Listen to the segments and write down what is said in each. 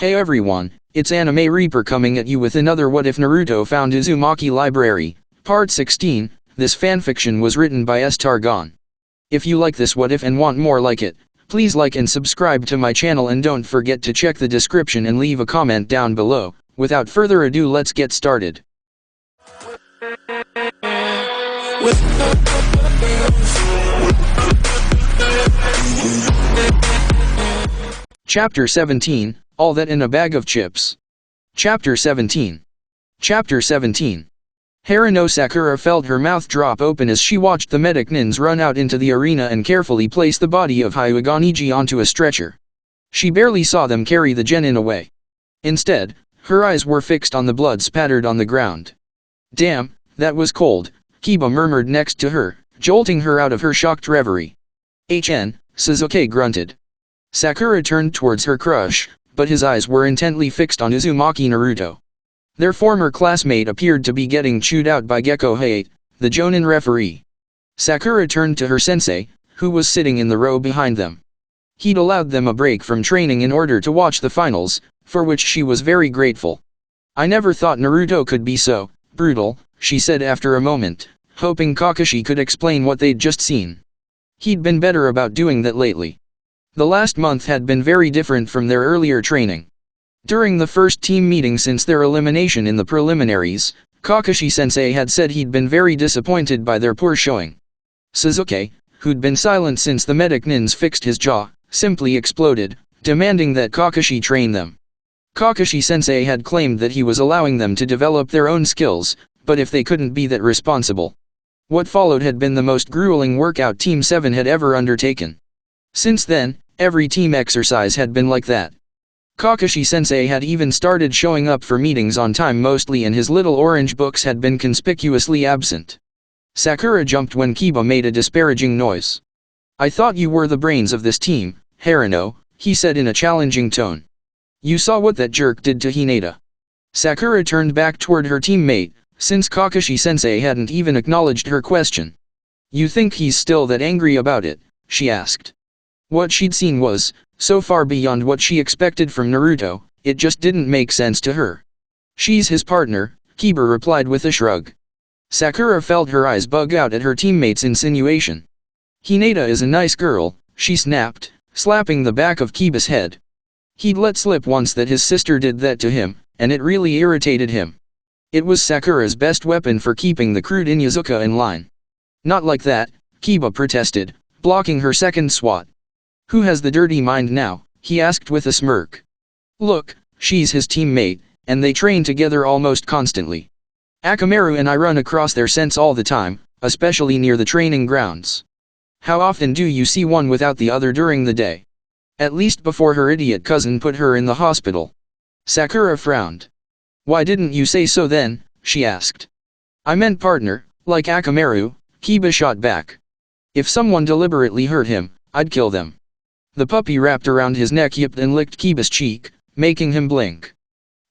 Hey everyone, it's Anime Reaper coming at you with another What If Naruto Found Uzumaki Library, Part 16. This fanfiction was written by S. Targon. If you like this what if and want more like it, please like and subscribe to my channel and don't forget to check the description and leave a comment down below. Without further ado, let's get started. Chapter 17, All That in a Bag of Chips. Chapter 17. Chapter 17. Haruno Sakura felt her mouth drop open as she watched the medic nins run out into the arena and carefully place the body of Hyuga Niji onto a stretcher. She barely saw them carry the genin away. Instead, her eyes were fixed on the blood spattered on the ground. Damn, that was cold, Kiba murmured next to her, jolting her out of her shocked reverie. Sasuke grunted. Sakura turned towards her crush, but his eyes were intently fixed on Uzumaki Naruto. Their former classmate appeared to be getting chewed out by Gekko Hayate, the Jonin referee. Sakura turned to her sensei, who was sitting in the row behind them. He'd allowed them a break from training in order to watch the finals, for which she was very grateful. I never thought Naruto could be so brutal, she said after a moment, hoping Kakashi could explain what they'd just seen. He'd been better about doing that lately. The last month had been very different from their earlier training. During the first team meeting since their elimination in the preliminaries, Kakashi-sensei had said he'd been very disappointed by their poor showing. Sasuke, who'd been silent since the medic nins fixed his jaw, simply exploded, demanding that Kakashi train them. Kakashi-sensei had claimed that he was allowing them to develop their own skills, but if they couldn't be that responsible. What followed had been the most grueling workout Team 7 had ever undertaken. Since then, every team exercise had been like that. Kakashi-sensei had even started showing up for meetings on time mostly, and his little orange books had been conspicuously absent. Sakura jumped when Kiba made a disparaging noise. "I thought you were the brains of this team, Haruno," he said in a challenging tone. "You saw what that jerk did to Hinata." Sakura turned back toward her teammate, since Kakashi-sensei hadn't even acknowledged her question. "You think he's still that angry about it?" she asked. What she'd seen was so far beyond what she expected from Naruto, it just didn't make sense to her. "She's his partner," Kiba replied with a shrug. Sakura felt her eyes bug out at her teammate's insinuation. "Hinata is a nice girl," she snapped, slapping the back of Kiba's head. He'd let slip once that his sister did that to him, and it really irritated him. It was Sakura's best weapon for keeping the crude Inyazuka in line. "Not like that," Kiba protested, blocking her second swat. "Who has the dirty mind now?" he asked with a smirk. "Look, she's his teammate, and they train together almost constantly. Akamaru and I run across their sense all the time, especially near the training grounds. How often do you see one without the other during the day? At least before her idiot cousin put her in the hospital." Sakura frowned. "Why didn't you say so then?" she asked. "I meant partner, like Akamaru," Kiba shot back. "If someone deliberately hurt him, I'd kill them." The puppy wrapped around his neck, yipped and licked Kiba's cheek, making him blink.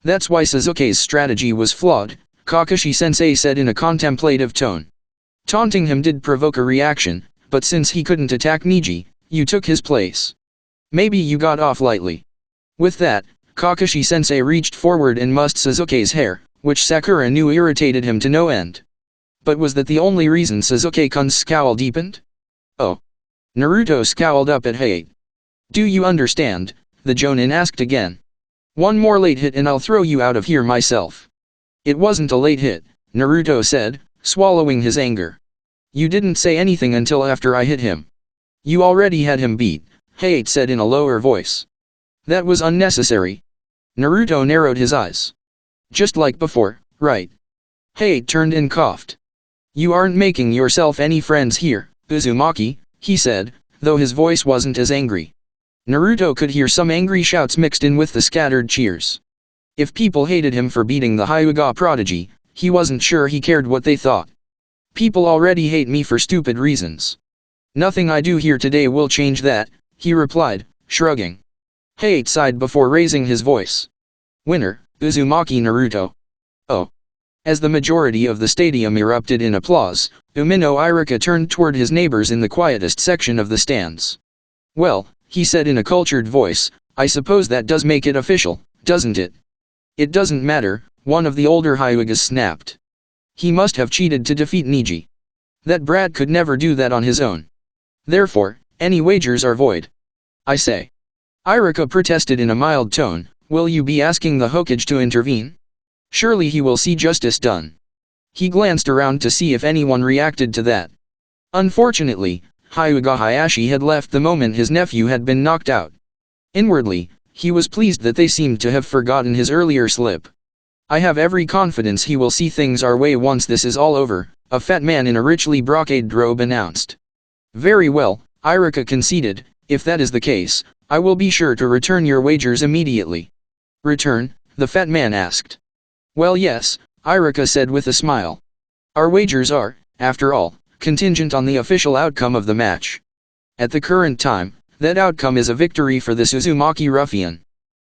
"That's why Sasuke's strategy was flawed," Kakashi-sensei said in a contemplative tone. "Taunting him did provoke a reaction, but since he couldn't attack Niji, you took his place. Maybe you got off lightly." With that, Kakashi-sensei reached forward and mussed Sasuke's hair, which Sakura knew irritated him to no end. But was that the only reason Sasuke-kun's scowl deepened? "Oh." Naruto scowled up at Hayate. "Do you understand?" the Jonin asked again. "One more late hit and I'll throw you out of here myself." "It wasn't a late hit," Naruto said, swallowing his anger. "You didn't say anything until after I hit him." "You already had him beat," Hayate said in a lower voice. "That was unnecessary." Naruto narrowed his eyes. "Just like before, right?" Hayate turned and coughed. "You aren't making yourself any friends here, Uzumaki," he said, though his voice wasn't as angry. Naruto could hear some angry shouts mixed in with the scattered cheers. If people hated him for beating the Hyuga prodigy, he wasn't sure he cared what they thought. "People already hate me for stupid reasons. Nothing I do here today will change that," he replied, shrugging. Hayate sighed before raising his voice. "Winner, Uzumaki Naruto." "Oh." As the majority of the stadium erupted in applause, Umino Irika turned toward his neighbors in the quietest section of the stands. "Well," he said in a cultured voice, "I suppose that does make it official, doesn't it? It doesn't matter, one of the older Hyugas snapped. He must have cheated to defeat Niji. That brat could never do that on his own. Therefore, any wagers are void. I say. Irika protested in a mild tone, will you be asking the Hokage to intervene? Surely he will see justice done. He glanced around to see if anyone reacted to that. Unfortunately, Hyuga Hayashi had left the moment his nephew had been knocked out. Inwardly, he was pleased that they seemed to have forgotten his earlier slip. I have every confidence he will see things our way once this is all over, a fat man in a richly brocaded robe announced. Very well, Irika conceded, if that is the case, I will be sure to return your wagers immediately. Return? The fat man asked. Well yes, Irika said with a smile. Our wagers are, after all, contingent on the official outcome of the match. At the current time, that outcome is a victory for this Uzumaki ruffian.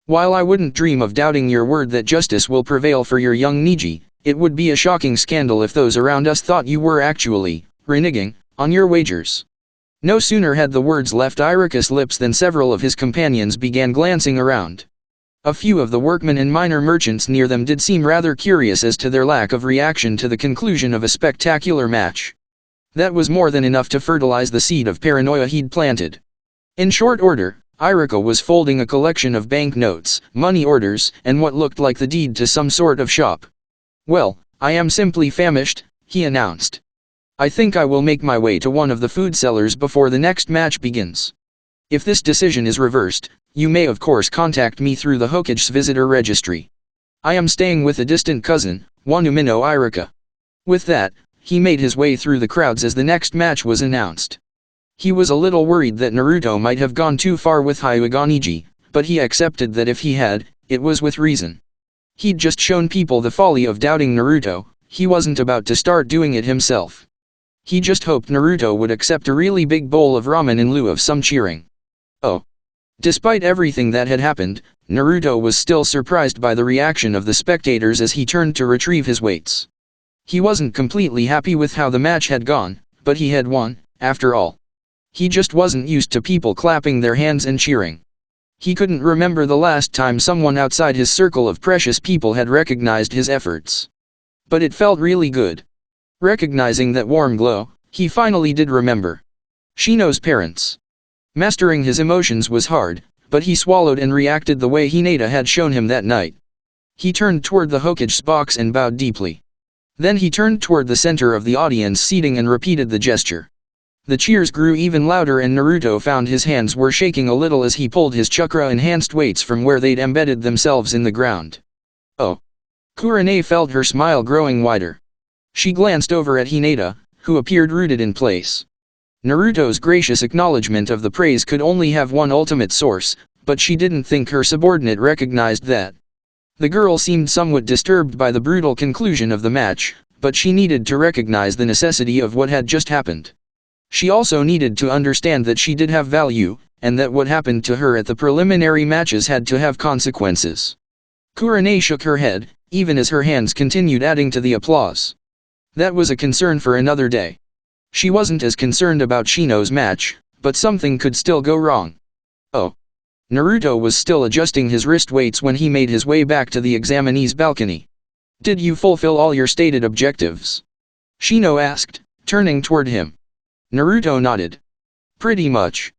While I wouldn't dream of doubting your word that justice will prevail for your young Niji, it would be a shocking scandal if those around us thought you were actually reneging on your wagers. No sooner had the words left Irika's lips than several of his companions began glancing around. A few of the workmen and minor merchants near them did seem rather curious as to their lack of reaction to the conclusion of a spectacular match. That was more than enough to fertilize the seed of paranoia he'd planted. In short order, Irika was folding a collection of banknotes, money orders, and what looked like the deed to some sort of shop. Well, I am simply famished, he announced. I think I will make my way to one of the food sellers before the next match begins. If this decision is reversed, you may of course contact me through the Hokage's visitor registry. I am staying with a distant cousin, Wanumino Irika. With that, he made his way through the crowds as the next match was announced. He was a little worried that Naruto might have gone too far with Hyuga Niji, but he accepted that if he had, it was with reason. He'd just shown people the folly of doubting Naruto, he wasn't about to start doing it himself. He just hoped Naruto would accept a really big bowl of ramen in lieu of some cheering. Oh. Despite everything that had happened, Naruto was still surprised by the reaction of the spectators as he turned to retrieve his weights. He wasn't completely happy with how the match had gone, but he had won, after all. He just wasn't used to people clapping their hands and cheering. He couldn't remember the last time someone outside his circle of precious people had recognized his efforts. But it felt really good. Recognizing that warm glow, he finally did remember. Shino's parents. Mastering his emotions was hard, but he swallowed and reacted the way Hinata had shown him that night. He turned toward the Hokage's box and bowed deeply. Then he turned toward the center of the audience seating and repeated the gesture. The cheers grew even louder and Naruto found his hands were shaking a little as he pulled his chakra-enhanced weights from where they'd embedded themselves in the ground. Oh. Kurane felt her smile growing wider. She glanced over at Hinata, who appeared rooted in place. Naruto's gracious acknowledgement of the praise could only have one ultimate source, but she didn't think her subordinate recognized that. The girl seemed somewhat disturbed by the brutal conclusion of the match, but she needed to recognize the necessity of what had just happened. She also needed to understand that she did have value, and that what happened to her at the preliminary matches had to have consequences. Kurane shook her head, even as her hands continued adding to the applause. That was a concern for another day. She wasn't as concerned about Shino's match, but something could still go wrong. Oh. Naruto was still adjusting his wrist weights when he made his way back to the examinee's balcony. Did you fulfill all your stated objectives? Shino asked, turning toward him. Naruto nodded. Pretty much.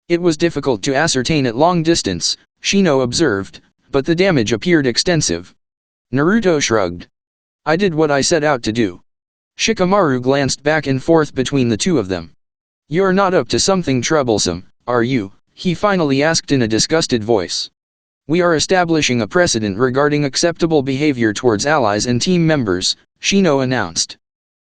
It was difficult to ascertain at long distance, Shino observed, but the damage appeared extensive. Naruto shrugged. I did what I set out to do. Shikamaru glanced back and forth between the two of them. You're not up to something troublesome, are you? He finally asked in a disgusted voice. We are establishing a precedent regarding acceptable behavior towards allies and team members, Shino announced.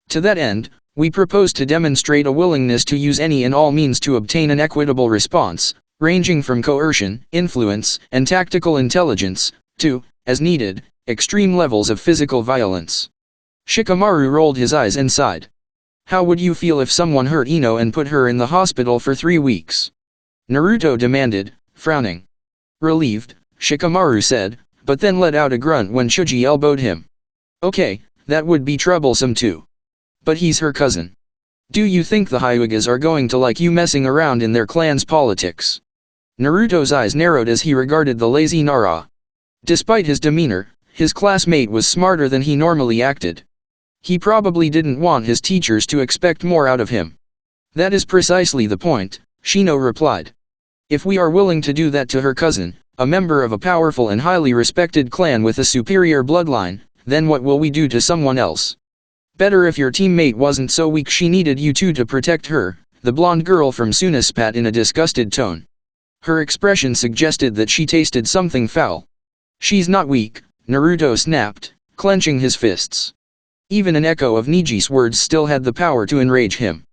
To that end, we propose to demonstrate a willingness to use any and all means to obtain an equitable response, ranging from coercion, influence, and tactical intelligence, to, as needed, extreme levels of physical violence. Shikamaru rolled his eyes and sighed. How would you feel if someone hurt Ino and put her in the hospital for 3 weeks? Naruto demanded, frowning. Relieved, Shikamaru said, but then let out a grunt when Shuji elbowed him. Okay, that would be troublesome too. But he's her cousin. Do you think the Hyugas are going to like you messing around in their clan's politics? Naruto's eyes narrowed as he regarded the lazy Nara. Despite his demeanor, his classmate was smarter than he normally acted. He probably didn't want his teachers to expect more out of him. That is precisely the point, Shino replied. If we are willing to do that to her cousin, a member of a powerful and highly respected clan with a superior bloodline, then what will we do to someone else? Better if your teammate wasn't so weak she needed you two to protect her, the blonde girl from Suna spat in a disgusted tone. Her expression suggested that she tasted something foul. She's not weak, Naruto snapped, clenching his fists. Even an echo of Niji's words still had the power to enrage him.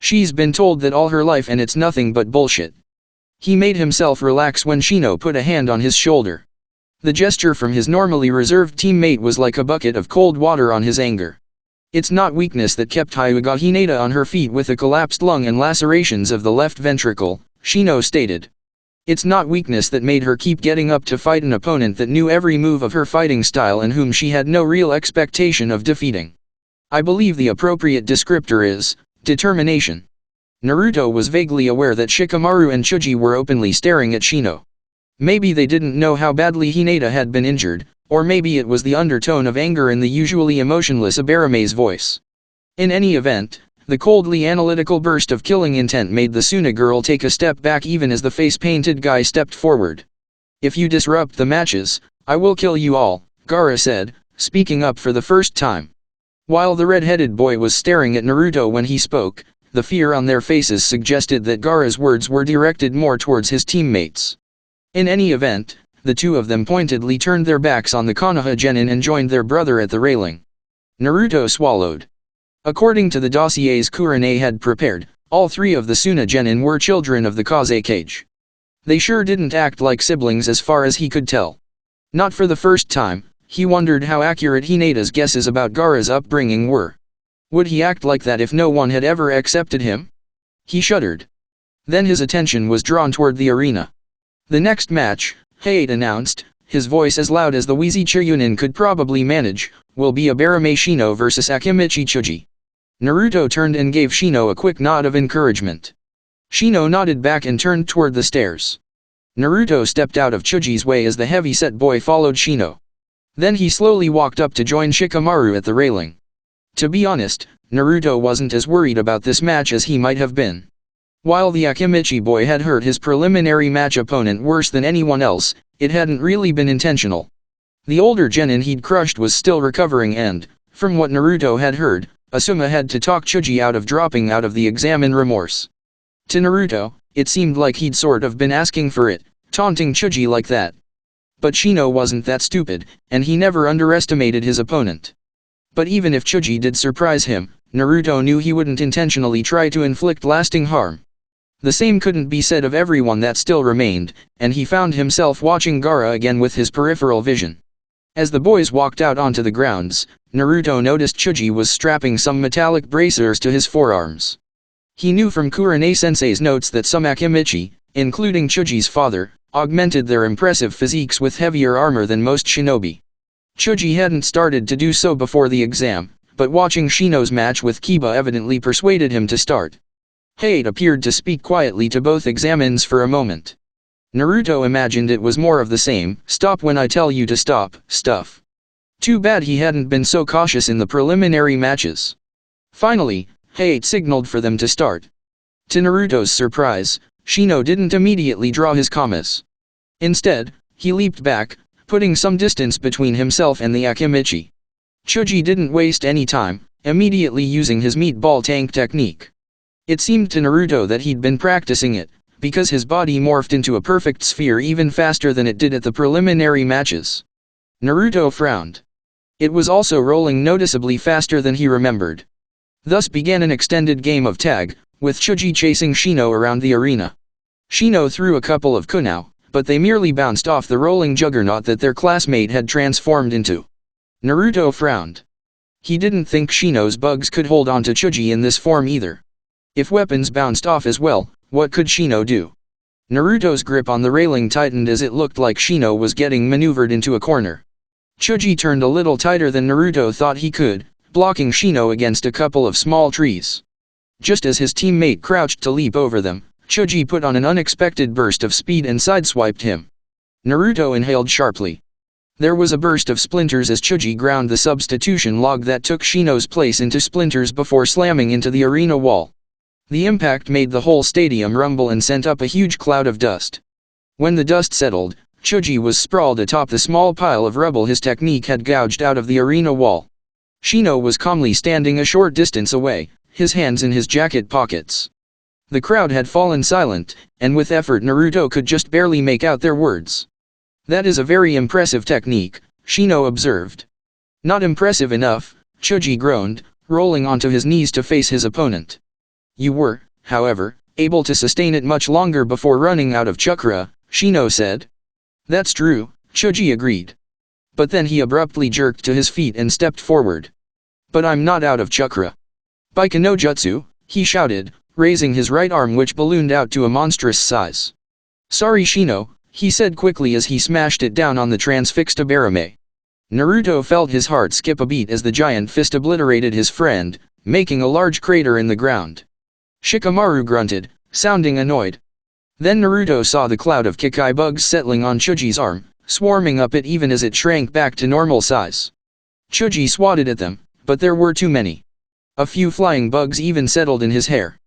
She's been told that all her life and it's nothing but bullshit. He made himself relax when Shino put a hand on his shoulder. The gesture from his normally reserved teammate was like a bucket of cold water on his anger. It's not weakness that kept Hyuga Hinata on her feet with a collapsed lung and lacerations of the left ventricle, Shino stated. It's not weakness that made her keep getting up to fight an opponent that knew every move of her fighting style and whom she had no real expectation of defeating. I believe the appropriate descriptor is determination. Naruto was vaguely aware that Shikamaru and Chuji were openly staring at Shino. Maybe they didn't know how badly Hinata had been injured, or maybe it was the undertone of anger in the usually emotionless Abarame's voice. In any event, the coldly analytical burst of killing intent made the Suna girl take a step back even as the face-painted guy stepped forward. If you disrupt the matches, I will kill you all, Gaara said, speaking up for the first time. While the red-headed boy was staring at Naruto when he spoke, the fear on their faces suggested that Gaara's words were directed more towards his teammates. In any event, the two of them pointedly turned their backs on the Konoha genin and joined their brother at the railing. Naruto swallowed. According to the dossiers Kurane had prepared, all three of the Suna genin were children of the Kaze cage. They sure didn't act like siblings as far as he could tell. Not for the first time, he wondered how accurate Hinata's guesses about Gaara's upbringing were. Would he act like that if no one had ever accepted him? He shuddered. Then his attention was drawn toward the arena. The next match, Hayate announced, his voice as loud as the wheezy Chiyunin could probably manage, will be Abarame Shino vs Akimichi Chuji. Naruto turned and gave Shino a quick nod of encouragement. Shino nodded back and turned toward the stairs. Naruto stepped out of Chuji's way as the heavy-set boy followed Shino. Then he slowly walked up to join Shikamaru at the railing. To be honest, Naruto wasn't as worried about this match as he might have been. While the Akimichi boy had hurt his preliminary match opponent worse than anyone else, it hadn't really been intentional. The older genin he'd crushed was still recovering and, from what Naruto had heard, Asuma had to talk Chuji out of dropping out of the exam in remorse. To Naruto, it seemed like he'd sort of been asking for it, taunting Chuji like that. But Shino wasn't that stupid, and he never underestimated his opponent. But even if Chuji did surprise him, Naruto knew he wouldn't intentionally try to inflict lasting harm. The same couldn't be said of everyone that still remained, and he found himself watching Gaara again with his peripheral vision. As the boys walked out onto the grounds, Naruto noticed Chuji was strapping some metallic bracers to his forearms. He knew from Kurane-sensei's notes that some Akimichi, including Chuji's father, augmented their impressive physiques with heavier armor than most shinobi. Chuji hadn't started to do so before the exam, but watching Shino's match with Kiba evidently persuaded him to start. Hayate appeared to speak quietly to both examins for a moment. Naruto imagined it was more of the same, stop when I tell you to stop, stuff. Too bad he hadn't been so cautious in the preliminary matches. Finally, Hayate signaled for them to start. To Naruto's surprise, Shino didn't immediately draw his kamas. Instead, he leaped back, putting some distance between himself and the Akimichi. Chuji didn't waste any time, immediately using his meatball tank technique. It seemed to Naruto that he'd been practicing it, because his body morphed into a perfect sphere even faster than it did at the preliminary matches. Naruto frowned. It was also rolling noticeably faster than he remembered. Thus began an extended game of tag, with Chuji chasing Shino around the arena. Shino threw a couple of kunao, but they merely bounced off the rolling juggernaut that their classmate had transformed into. Naruto frowned. He didn't think Shino's bugs could hold on to Chuji in this form either. If weapons bounced off as well, what could Shino do? Naruto's grip on the railing tightened as it looked like Shino was getting maneuvered into a corner. Chuji turned a little tighter than Naruto thought he could, blocking Shino against a couple of small trees. Just as his teammate crouched to leap over them, Chuji put on an unexpected burst of speed and sideswiped him. Naruto inhaled sharply. There was a burst of splinters as Chuji ground the substitution log that took Shino's place into splinters before slamming into the arena wall. The impact made the whole stadium rumble and sent up a huge cloud of dust. When the dust settled, Chuji was sprawled atop the small pile of rubble his technique had gouged out of the arena wall. Shino was calmly standing a short distance away, his hands in his jacket pockets. The crowd had fallen silent, and with effort Naruto could just barely make out their words. "That is a very impressive technique," Shino observed. "Not impressive enough," Chuji groaned, rolling onto his knees to face his opponent. "You were, however, able to sustain it much longer before running out of chakra," Shino said. "That's true," Chuji agreed. But then he abruptly jerked to his feet and stepped forward. "But I'm not out of chakra. Baika no jutsu," he shouted, raising his right arm which ballooned out to a monstrous size. "Sorry Shino," he said quickly as he smashed it down on the transfixed Abarame. Naruto felt his heart skip a beat as the giant fist obliterated his friend, making a large crater in the ground. Shikamaru grunted, sounding annoyed. Then Naruto saw the cloud of Kikai bugs settling on Chuji's arm, swarming up it even as it shrank back to normal size. Chuji swatted at them, but there were too many. A few flying bugs even settled in his hair.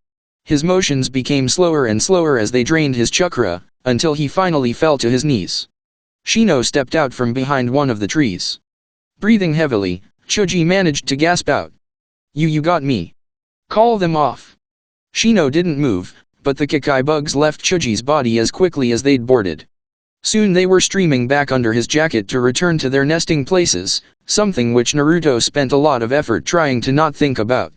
His motions became slower and slower as they drained his chakra, until he finally fell to his knees. Shino stepped out from behind one of the trees. Breathing heavily, Chuji managed to gasp out, You got me. Call them off." Shino didn't move, but the Kikai bugs left Chuji's body as quickly as they'd boarded. Soon they were streaming back under his jacket to return to their nesting places, something which Naruto spent a lot of effort trying to not think about.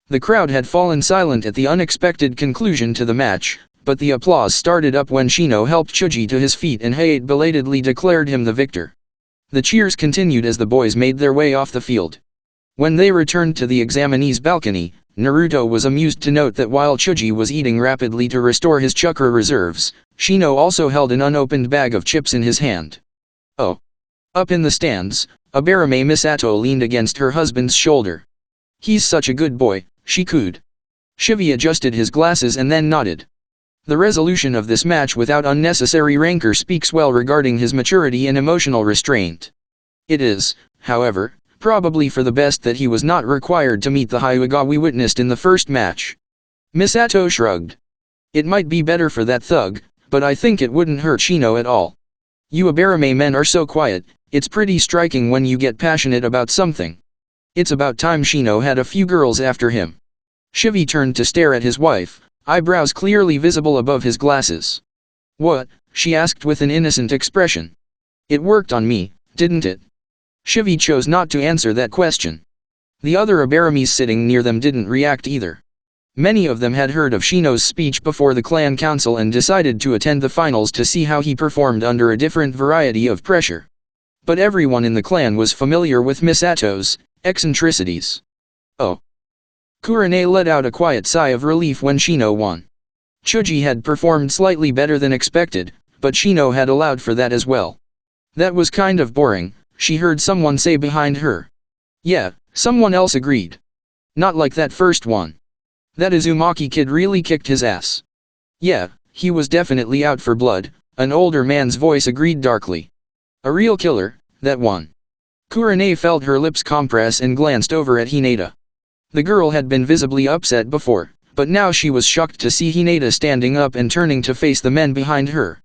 The crowd had fallen silent at the unexpected conclusion to the match, but the applause started up when Shino helped Chuji to his feet and Hayate belatedly declared him the victor. The cheers continued as the boys made their way off the field. When they returned to the examinee's balcony, Naruto was amused to note that while Chuji was eating rapidly to restore his chakra reserves, Shino also held an unopened bag of chips in his hand. "Oh." Up in the stands, Abarame Misato leaned against her husband's shoulder. "He's such a good boy," she cooed. Shivi adjusted his glasses and then nodded. The resolution of this match without unnecessary rancor speaks well regarding his maturity and emotional restraint. It is, however, probably for the best that he was not required to meet the Hyuga we witnessed in the first match. Misato shrugged. "It might be better for that thug, but I think it wouldn't hurt Shino at all. You Abarame men are so quiet, it's pretty striking when you get passionate about something. It's about time Shino had a few girls after him." Shivi turned to stare at his wife, eyebrows clearly visible above his glasses. "What?" she asked with an innocent expression. "It worked on me, didn't it?" Shivi chose not to answer that question. The other Abaramis sitting near them didn't react either. Many of them had heard of Shino's speech before the clan council and decided to attend the finals to see how he performed under a different variety of pressure. But everyone in the clan was familiar with Misato's eccentricities. "Oh." Kurane let out a quiet sigh of relief when Shino won. Chuji had performed slightly better than expected, but Shino had allowed for that as well. "That was kind of boring," she heard someone say behind her. "Yeah," someone else agreed. "Not like that first one. That Uzumaki kid really kicked his ass." "Yeah, he was definitely out for blood," an older man's voice agreed darkly. "A real killer, that one." Kurane felt her lips compress and glanced over at Hinata. The girl had been visibly upset before, but now she was shocked to see Hinata standing up and turning to face the men behind her.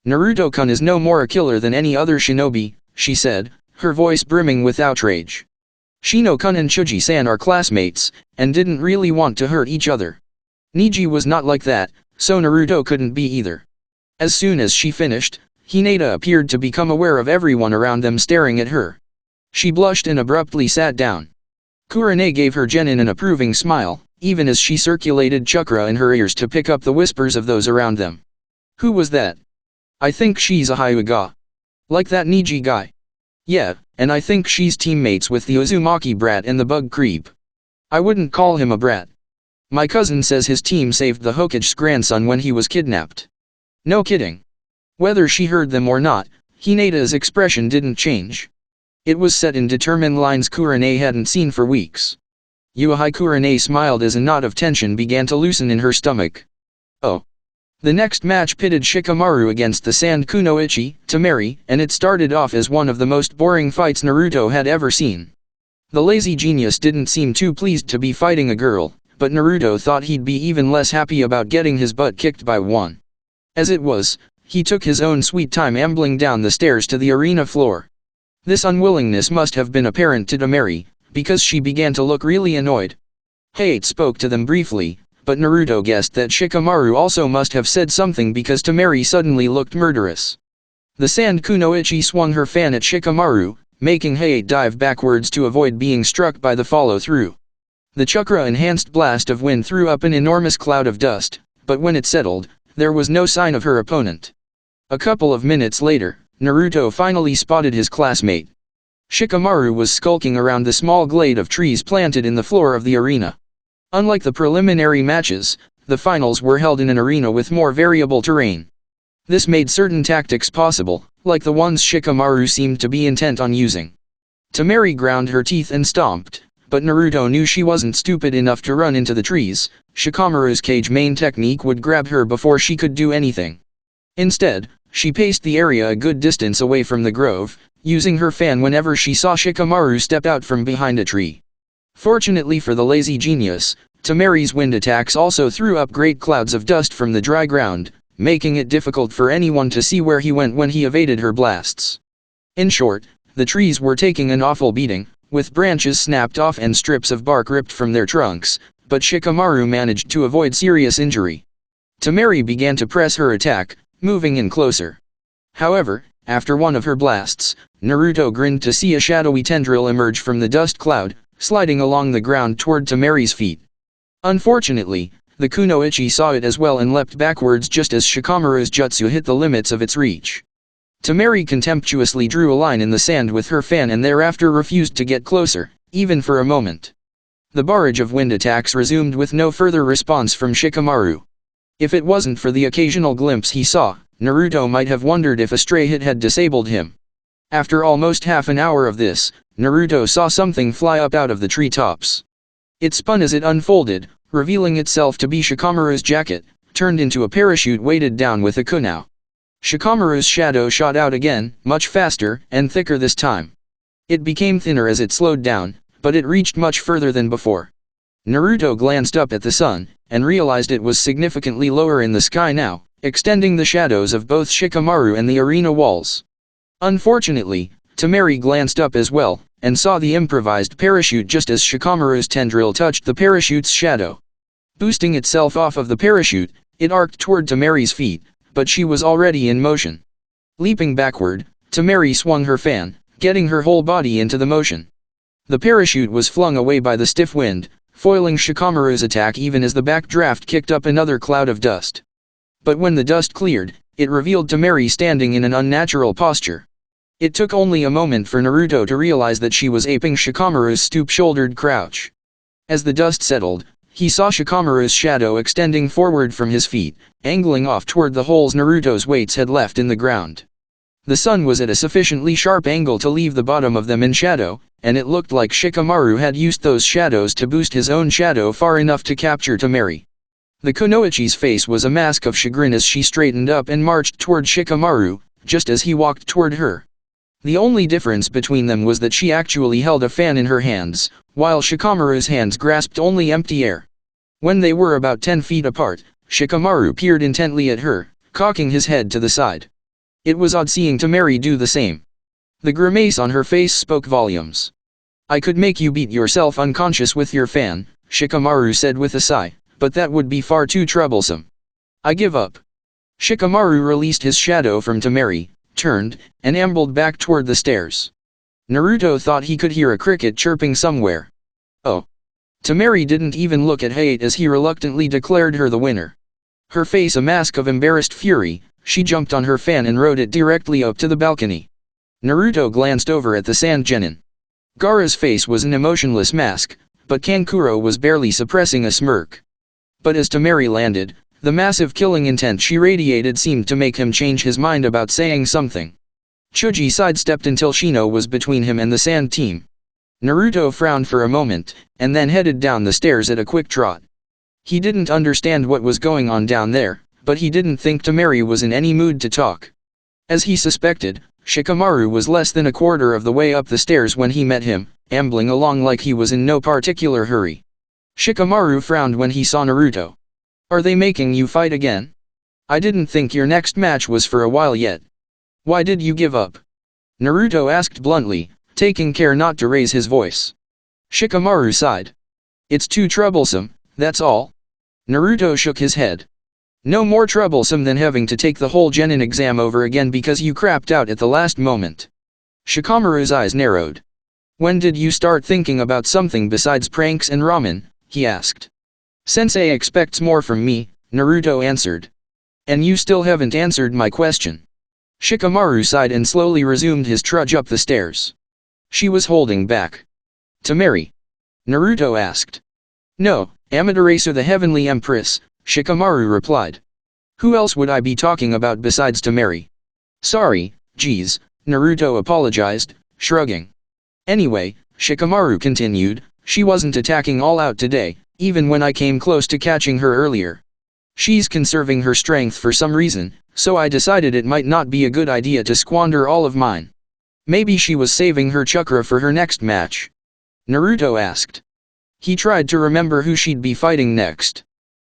"Naruto-kun is no more a killer than any other shinobi," she said, her voice brimming with outrage. "Shino-kun and Chuji-san are classmates, and didn't really want to hurt each other. Niji was not like that, so Naruto couldn't be either." As soon as she finished, Hinata appeared to become aware of everyone around them staring at her. She blushed and abruptly sat down. Kurane gave her genin an approving smile, even as she circulated chakra in her ears to pick up the whispers of those around them. "Who was that?" "I think she's a Hyuga. Like that Niji guy." "Yeah, and I think she's teammates with the Uzumaki brat and the bug creep." "I wouldn't call him a brat. My cousin says his team saved the Hokage's grandson when he was kidnapped." "No kidding." Whether she heard them or not, Hinata's expression didn't change. It was set in determined lines Kurane hadn't seen for weeks. Kurane smiled as a knot of tension began to loosen in her stomach. "Oh. The next match pitted Shikamaru against the Sand Kunoichi, Tamari, and it started off as one of the most boring fights Naruto had ever seen. The lazy genius didn't seem too pleased to be fighting a girl, but Naruto thought he'd be even less happy about getting his butt kicked by one. As it was, he took his own sweet time ambling down the stairs to the arena floor. This unwillingness must have been apparent to Tamari, because she began to look really annoyed. Hayate spoke to them briefly, but Naruto guessed that Shikamaru also must have said something because Tamari suddenly looked murderous. The Sand Kunoichi swung her fan at Shikamaru, making Hayate dive backwards to avoid being struck by the follow-through. The chakra-enhanced blast of wind threw up an enormous cloud of dust, but when it settled, there was no sign of her opponent. A couple of minutes later, Naruto finally spotted his classmate. Shikamaru was skulking around the small glade of trees planted in the floor of the arena. Unlike the preliminary matches, the finals were held in an arena with more variable terrain. This made certain tactics possible, like the ones Shikamaru seemed to be intent on using. Tamari ground her teeth and stomped, but Naruto knew she wasn't stupid enough to run into the trees. Shikamaru's cage main technique would grab her before she could do anything. Instead, she paced the area a good distance away from the grove, using her fan whenever she saw Shikamaru step out from behind a tree. Fortunately for the lazy genius, Tamari's wind attacks also threw up great clouds of dust from the dry ground, making it difficult for anyone to see where he went when he evaded her blasts. In short, the trees were taking an awful beating, with branches snapped off and strips of bark ripped from their trunks, but Shikamaru managed to avoid serious injury. Tamari began to press her attack, moving in closer. However, after one of her blasts, Naruto grinned to see a shadowy tendril emerge from the dust cloud, sliding along the ground toward Tamari's feet. Unfortunately, the Kunoichi saw it as well and leapt backwards just as Shikamaru's jutsu hit the limits of its reach. Tamari contemptuously drew a line in the sand with her fan and thereafter refused to get closer, even for a moment. The barrage of wind attacks resumed with no further response from Shikamaru. If it wasn't for the occasional glimpse he saw, Naruto might have wondered if a stray hit had disabled him. After almost half an hour of this, Naruto saw something fly up out of the treetops. It spun as it unfolded, revealing itself to be Shikamaru's jacket, turned into a parachute weighted down with a kunai. Shikamaru's shadow shot out again, much faster and thicker this time. It became thinner as it slowed down, but it reached much further than before. Naruto glanced up at the sun, and realized it was significantly lower in the sky now, extending the shadows of both Shikamaru and the arena walls. Unfortunately, Tamari glanced up as well, and saw the improvised parachute just as Shikamaru's tendril touched the parachute's shadow. Boosting itself off of the parachute, it arced toward Tamari's feet, but she was already in motion. Leaping backward, Tamari swung her fan, getting her whole body into the motion. The parachute was flung away by the stiff wind, foiling Shikamaru's attack even as the backdraft kicked up another cloud of dust. But when the dust cleared, it revealed Tamari standing in an unnatural posture. It took only a moment for Naruto to realize that she was aping Shikamaru's stoop-shouldered crouch. As the dust settled, he saw Shikamaru's shadow extending forward from his feet, angling off toward the holes Naruto's weights had left in the ground. The sun was at a sufficiently sharp angle to leave the bottom of them in shadow, and it looked like Shikamaru had used those shadows to boost his own shadow far enough to capture Tamari. The Kunoichi's face was a mask of chagrin as she straightened up and marched toward Shikamaru, just as he walked toward her. The only difference between them was that she actually held a fan in her hands, while Shikamaru's hands grasped only empty air. When they were about 10 feet apart, Shikamaru peered intently at her, cocking his head to the side. It was odd seeing Tamari do the same. The grimace on her face spoke volumes. "I could make you beat yourself unconscious with your fan," Shikamaru said with a sigh, "but that would be far too troublesome. I give up." Shikamaru released his shadow from Tamari, turned, and ambled back toward the stairs. Naruto thought he could hear a cricket chirping somewhere. Oh. Tamari didn't even look at Hayate as he reluctantly declared her the winner. Her face a mask of embarrassed fury, she jumped on her fan and rode it directly up to the balcony. Naruto glanced over at the sand genin. Gaara's face was an emotionless mask, but Kankuro was barely suppressing a smirk. But as Tamari landed, the massive killing intent she radiated seemed to make him change his mind about saying something. Choji sidestepped until Shino was between him and the sand team. Naruto frowned for a moment, and then headed down the stairs at a quick trot. He didn't understand what was going on down there, but he didn't think Temari was in any mood to talk. As he suspected, Shikamaru was less than a quarter of the way up the stairs when he met him, ambling along like he was in no particular hurry. Shikamaru frowned when he saw Naruto. "Are they making you fight again? I didn't think your next match was for a while yet. Why did you give up?" Naruto asked bluntly, taking care not to raise his voice. Shikamaru sighed. "It's too troublesome, that's all." Naruto shook his head. "No more troublesome than having to take the whole Genin exam over again because you crapped out at the last moment." Shikamaru's eyes narrowed. "When did you start thinking about something besides pranks and ramen?" he asked. "Sensei expects more from me," Naruto answered. "And you still haven't answered my question." Shikamaru sighed and slowly resumed his trudge up the stairs. "She was holding back." "Temari?" Naruto asked. "No, Amaterasu the Heavenly Empress," Shikamaru replied. "Who else would I be talking about besides Temari?" "Sorry, geez," Naruto apologized, shrugging. "Anyway," Shikamaru continued, "she wasn't attacking all out today, even when I came close to catching her earlier. She's conserving her strength for some reason, so I decided it might not be a good idea to squander all of mine. Maybe she was saving her chakra for her next match." Naruto asked. He tried to remember who she'd be fighting next.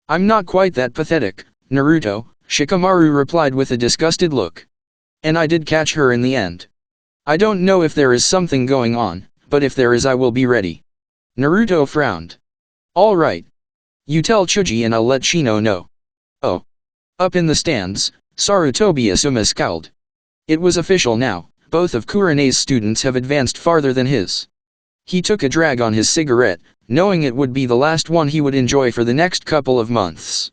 "I'm not quite that pathetic, Naruto," Shikamaru replied with a disgusted look. "And I did catch her in the end. I don't know if there is something going on, but if there is I will be ready." Naruto frowned. "All right. You tell Chuji and I'll let Shino know." "Oh." Up in the stands, Sarutobi Asuma scowled. It was official now, both of Kurene's students have advanced farther than his. He took a drag on his cigarette, knowing it would be the last one he would enjoy for the next couple of months.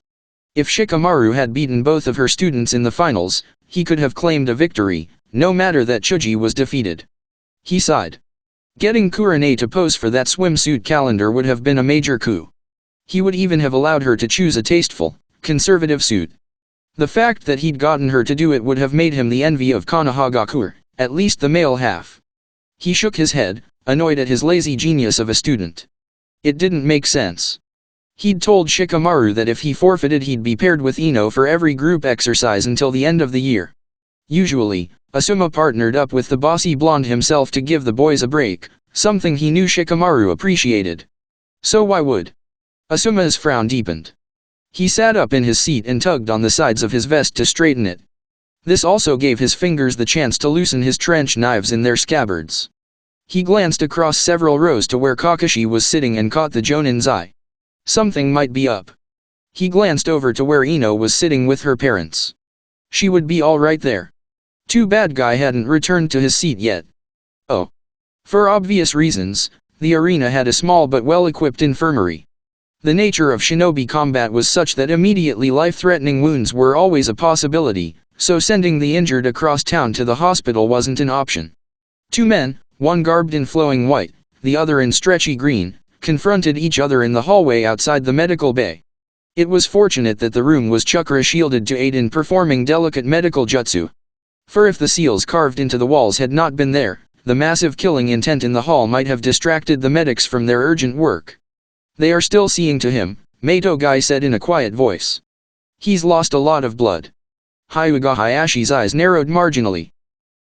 If Shikamaru had beaten both of her students in the finals, he could have claimed a victory, no matter that Chuji was defeated. He sighed. Getting Kurene to pose for that swimsuit calendar would have been a major coup. He would even have allowed her to choose a tasteful, conservative suit. The fact that he'd gotten her to do it would have made him the envy of Konohagakure, at least the male half. He shook his head, annoyed at his lazy genius of a student. It didn't make sense. He'd told Shikamaru that if he forfeited he'd be paired with Ino for every group exercise until the end of the year. Usually, Asuma partnered up with the bossy blonde himself to give the boys a break, something he knew Shikamaru appreciated. So why would? Asuma's frown deepened. He sat up in his seat and tugged on the sides of his vest to straighten it. This also gave his fingers the chance to loosen his trench knives in their scabbards. He glanced across several rows to where Kakashi was sitting and caught the Jonin's eye. Something might be up. He glanced over to where Ino was sitting with her parents. She would be all right there. Too bad Guy hadn't returned to his seat yet. Oh. For obvious reasons, the arena had a small but well-equipped infirmary. The nature of shinobi combat was such that immediately life-threatening wounds were always a possibility, so sending the injured across town to the hospital wasn't an option. Two men, one garbed in flowing white, the other in stretchy green, confronted each other in the hallway outside the medical bay. It was fortunate that the room was chakra shielded to aid in performing delicate medical jutsu. For if the seals carved into the walls had not been there, the massive killing intent in the hall might have distracted the medics from their urgent work. "They are still seeing to him," Mato Guy said in a quiet voice. "He's lost a lot of blood." Hyuga Hayashi's eyes narrowed marginally.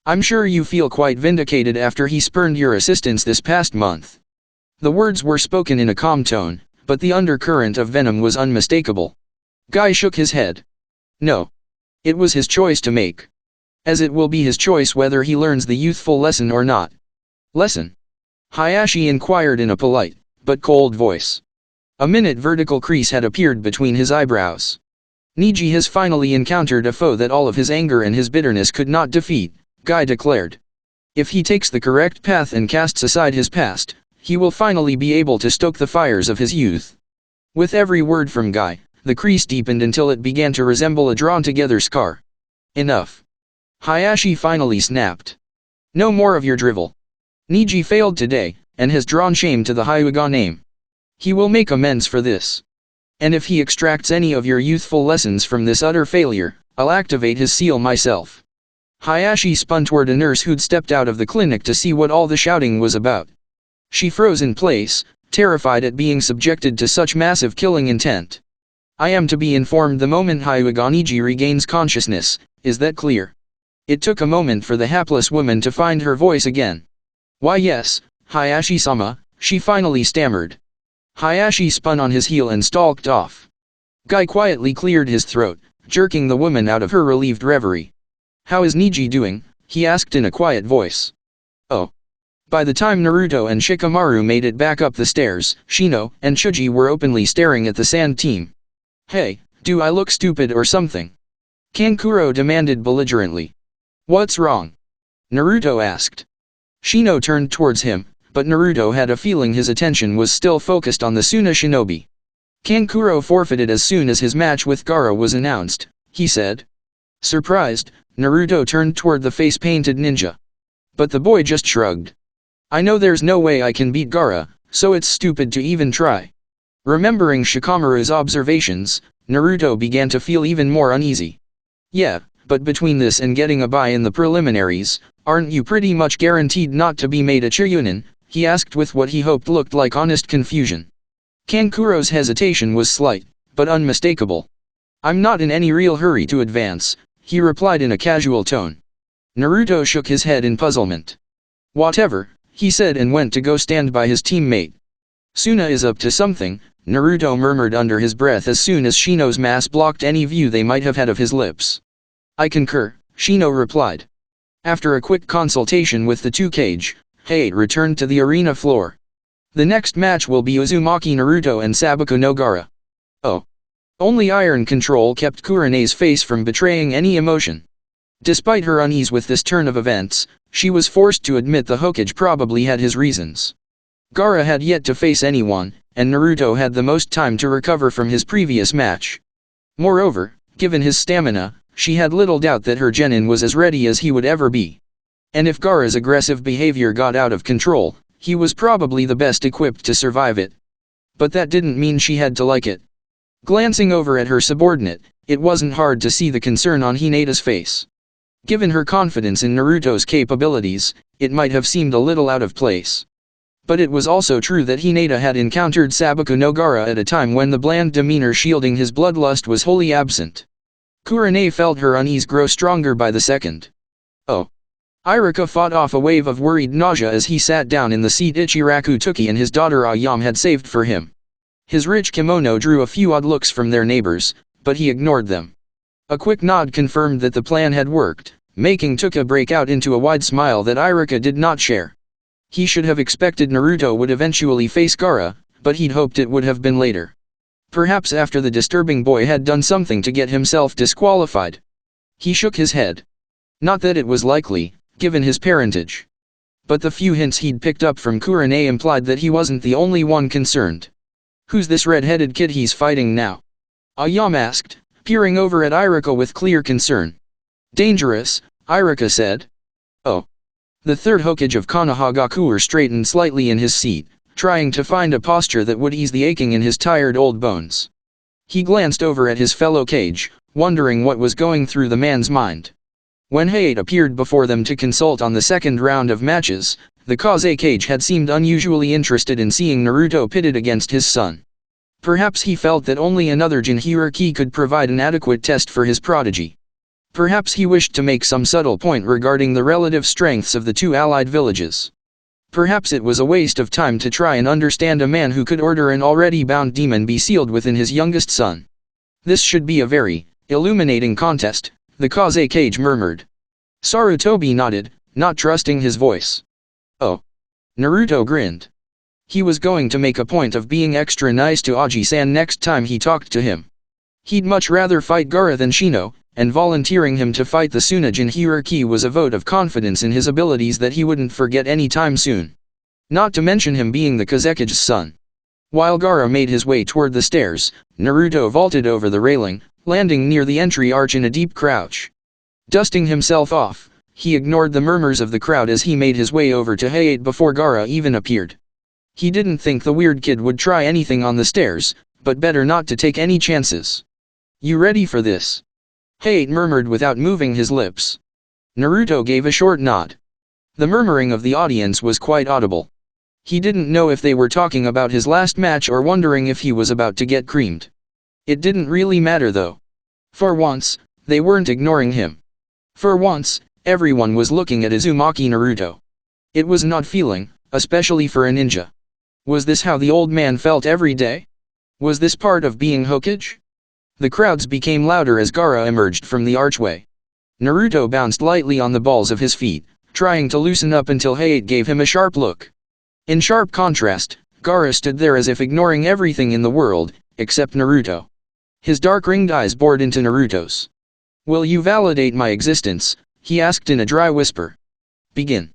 "I'm sure you feel quite vindicated after he spurned your assistance this past month." The words were spoken in a calm tone, but the undercurrent of venom was unmistakable. Guy shook his head. "No. It was his choice to make. As it will be his choice whether he learns the youthful lesson or not." "Lesson?" Hayashi inquired in a polite, but cold voice. A minute vertical crease had appeared between his eyebrows. "Niji has finally encountered a foe that all of his anger and his bitterness could not defeat," Guy declared. "If he takes the correct path and casts aside his past, he will finally be able to stoke the fires of his youth." With every word from Guy, the crease deepened until it began to resemble a drawn-together scar. "Enough." Hayashi finally snapped. "No more of your drivel. Niji failed today, and has drawn shame to the Hyuga name. He will make amends for this. And if he extracts any of your youthful lessons from this utter failure, I'll activate his seal myself." Hayashi spun toward a nurse who'd stepped out of the clinic to see what all the shouting was about. She froze in place, terrified at being subjected to such massive killing intent. I am to be informed the moment Hyuga regains consciousness, is that clear? It took a moment for the hapless woman to find her voice again. Why yes, Hayashi-sama, she finally stammered. Hayashi spun on his heel and stalked off. Guy quietly cleared his throat, jerking the woman out of her relieved reverie. How is Niji doing? He asked in a quiet voice. Oh. By the time Naruto and Shikamaru made it back up the stairs, Shino and Chuji were openly staring at the sand team. Hey, do I look stupid or something? Kankuro demanded belligerently. What's wrong? Naruto asked. Shino turned towards him, but Naruto had a feeling his attention was still focused on the Suna shinobi. Kankuro forfeited as soon as his match with Gaara was announced, he said. Surprised, Naruto turned toward the face-painted ninja. But the boy just shrugged. I know there's no way I can beat Gaara, so it's stupid to even try. Remembering Shikamaru's observations, Naruto began to feel even more uneasy. Yeah, but between this and getting a bye in the preliminaries, aren't you pretty much guaranteed not to be made a Chiryunin? He asked with what he hoped looked like honest confusion. Kankuro's hesitation was slight, but unmistakable. I'm not in any real hurry to advance, he replied in a casual tone. Naruto shook his head in puzzlement. Whatever, he said and went to go stand by his teammate. Suna is up to something, Naruto murmured under his breath as soon as Shino's mask blocked any view they might have had of his lips. I concur, Shino replied. After a quick consultation with the two-cage, Hayate returned to the arena floor. The next match will be Uzumaki Naruto and Sabaku no Gaara. Oh. Only iron control kept Kurene's face from betraying any emotion. Despite her unease with this turn of events, she was forced to admit the Hokage probably had his reasons. Gaara had yet to face anyone, and Naruto had the most time to recover from his previous match. Moreover, given his stamina, she had little doubt that her genin was as ready as he would ever be. And if Gaara's aggressive behavior got out of control, he was probably the best equipped to survive it. But that didn't mean she had to like it. Glancing over at her subordinate, it wasn't hard to see the concern on Hinata's face. Given her confidence in Naruto's capabilities, it might have seemed a little out of place. But it was also true that Hinata had encountered Sabaku no Gaara at a time when the bland demeanor shielding his bloodlust was wholly absent. Kurene felt her unease grow stronger by the second. Oh. Iruka fought off a wave of worried nausea as he sat down in the seat Ichiraku Toki and his daughter Ayame had saved for him. His rich kimono drew a few odd looks from their neighbors, but he ignored them. A quick nod confirmed that the plan had worked, making Toka break out into a wide smile that Iruka did not share. He should have expected Naruto would eventually face Gaara, but he'd hoped it would have been later. Perhaps after the disturbing boy had done something to get himself disqualified. He shook his head. Not that it was likely, given his parentage. But the few hints he'd picked up from Kurene implied that he wasn't the only one concerned. Who's this red-headed kid he's fighting now? Ayame asked, peering over at Iruka with clear concern. Dangerous, Iruka said. Oh. The third Hokage of Konohagakure straightened slightly in his seat, trying to find a posture that would ease the aching in his tired old bones. He glanced over at his fellow Kage, wondering what was going through the man's mind. When Hayate appeared before them to consult on the second round of matches, the Kaze Kage had seemed unusually interested in seeing Naruto pitted against his son. Perhaps he felt that only another Jinchuriki could provide an adequate test for his prodigy. Perhaps he wished to make some subtle point regarding the relative strengths of the two allied villages. Perhaps it was a waste of time to try and understand a man who could order an already bound demon be sealed within his youngest son. This should be a very illuminating contest, the Kaze Kage murmured. Sarutobi nodded, not trusting his voice. Oh. Naruto grinned. He was going to make a point of being extra nice to Aji-san next time he talked to him. He'd much rather fight Gaara than Shino, and volunteering him to fight the Suna Jinchuriki was a vote of confidence in his abilities that he wouldn't forget any time soon. Not to mention him being the Kazekige's son. While Gaara made his way toward the stairs, Naruto vaulted over the railing, landing near the entry arch in a deep crouch. Dusting himself off, he ignored the murmurs of the crowd as he made his way over to Hayate before Gaara even appeared. He didn't think the weird kid would try anything on the stairs, but better not to take any chances. You ready for this? Hayate murmured without moving his lips. Naruto gave a short nod. The murmuring of the audience was quite audible. He didn't know if they were talking about his last match or wondering if he was about to get creamed. It didn't really matter though. For once, they weren't ignoring him. For once, everyone was looking at Uzumaki Naruto. It was an odd feeling, especially for a ninja. Was this how the old man felt every day? Was this part of being Hokage? The crowds became louder as Gaara emerged from the archway. Naruto bounced lightly on the balls of his feet, trying to loosen up until Hayate gave him a sharp look. In sharp contrast, Gaara stood there as if ignoring everything in the world, except Naruto. His dark ringed eyes bored into Naruto's. "Will you validate my existence?" he asked in a dry whisper. "Begin,"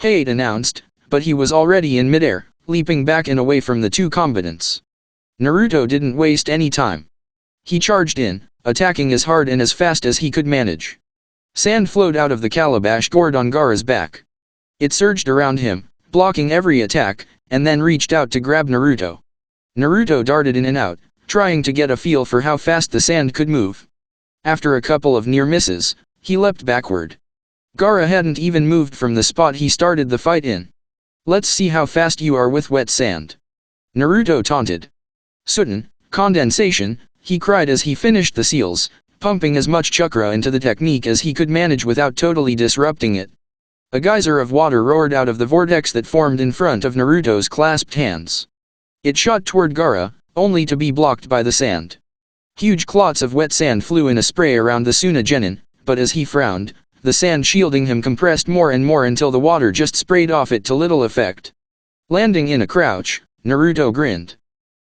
Hayate announced, but he was already in midair, leaping back and away from the two combatants. Naruto didn't waste any time. He charged in, attacking as hard and as fast as he could manage. Sand flowed out of the calabash gourd on Gaara's back. It surged around him, blocking every attack, and then reached out to grab Naruto. Naruto darted in and out, trying to get a feel for how fast the sand could move. After a couple of near misses, he leapt backward. Gaara hadn't even moved from the spot he started the fight in. "Let's see how fast you are with wet sand," Naruto taunted. "Sudden condensation," he cried as he finished the seals, pumping as much chakra into the technique as he could manage without totally disrupting it. A geyser of water roared out of the vortex that formed in front of Naruto's clasped hands. It shot toward Gaara, only to be blocked by the sand. Huge clots of wet sand flew in a spray around the Sunagenin, but as he frowned, the sand shielding him compressed more and more until the water just sprayed off it to little effect. Landing in a crouch, Naruto grinned.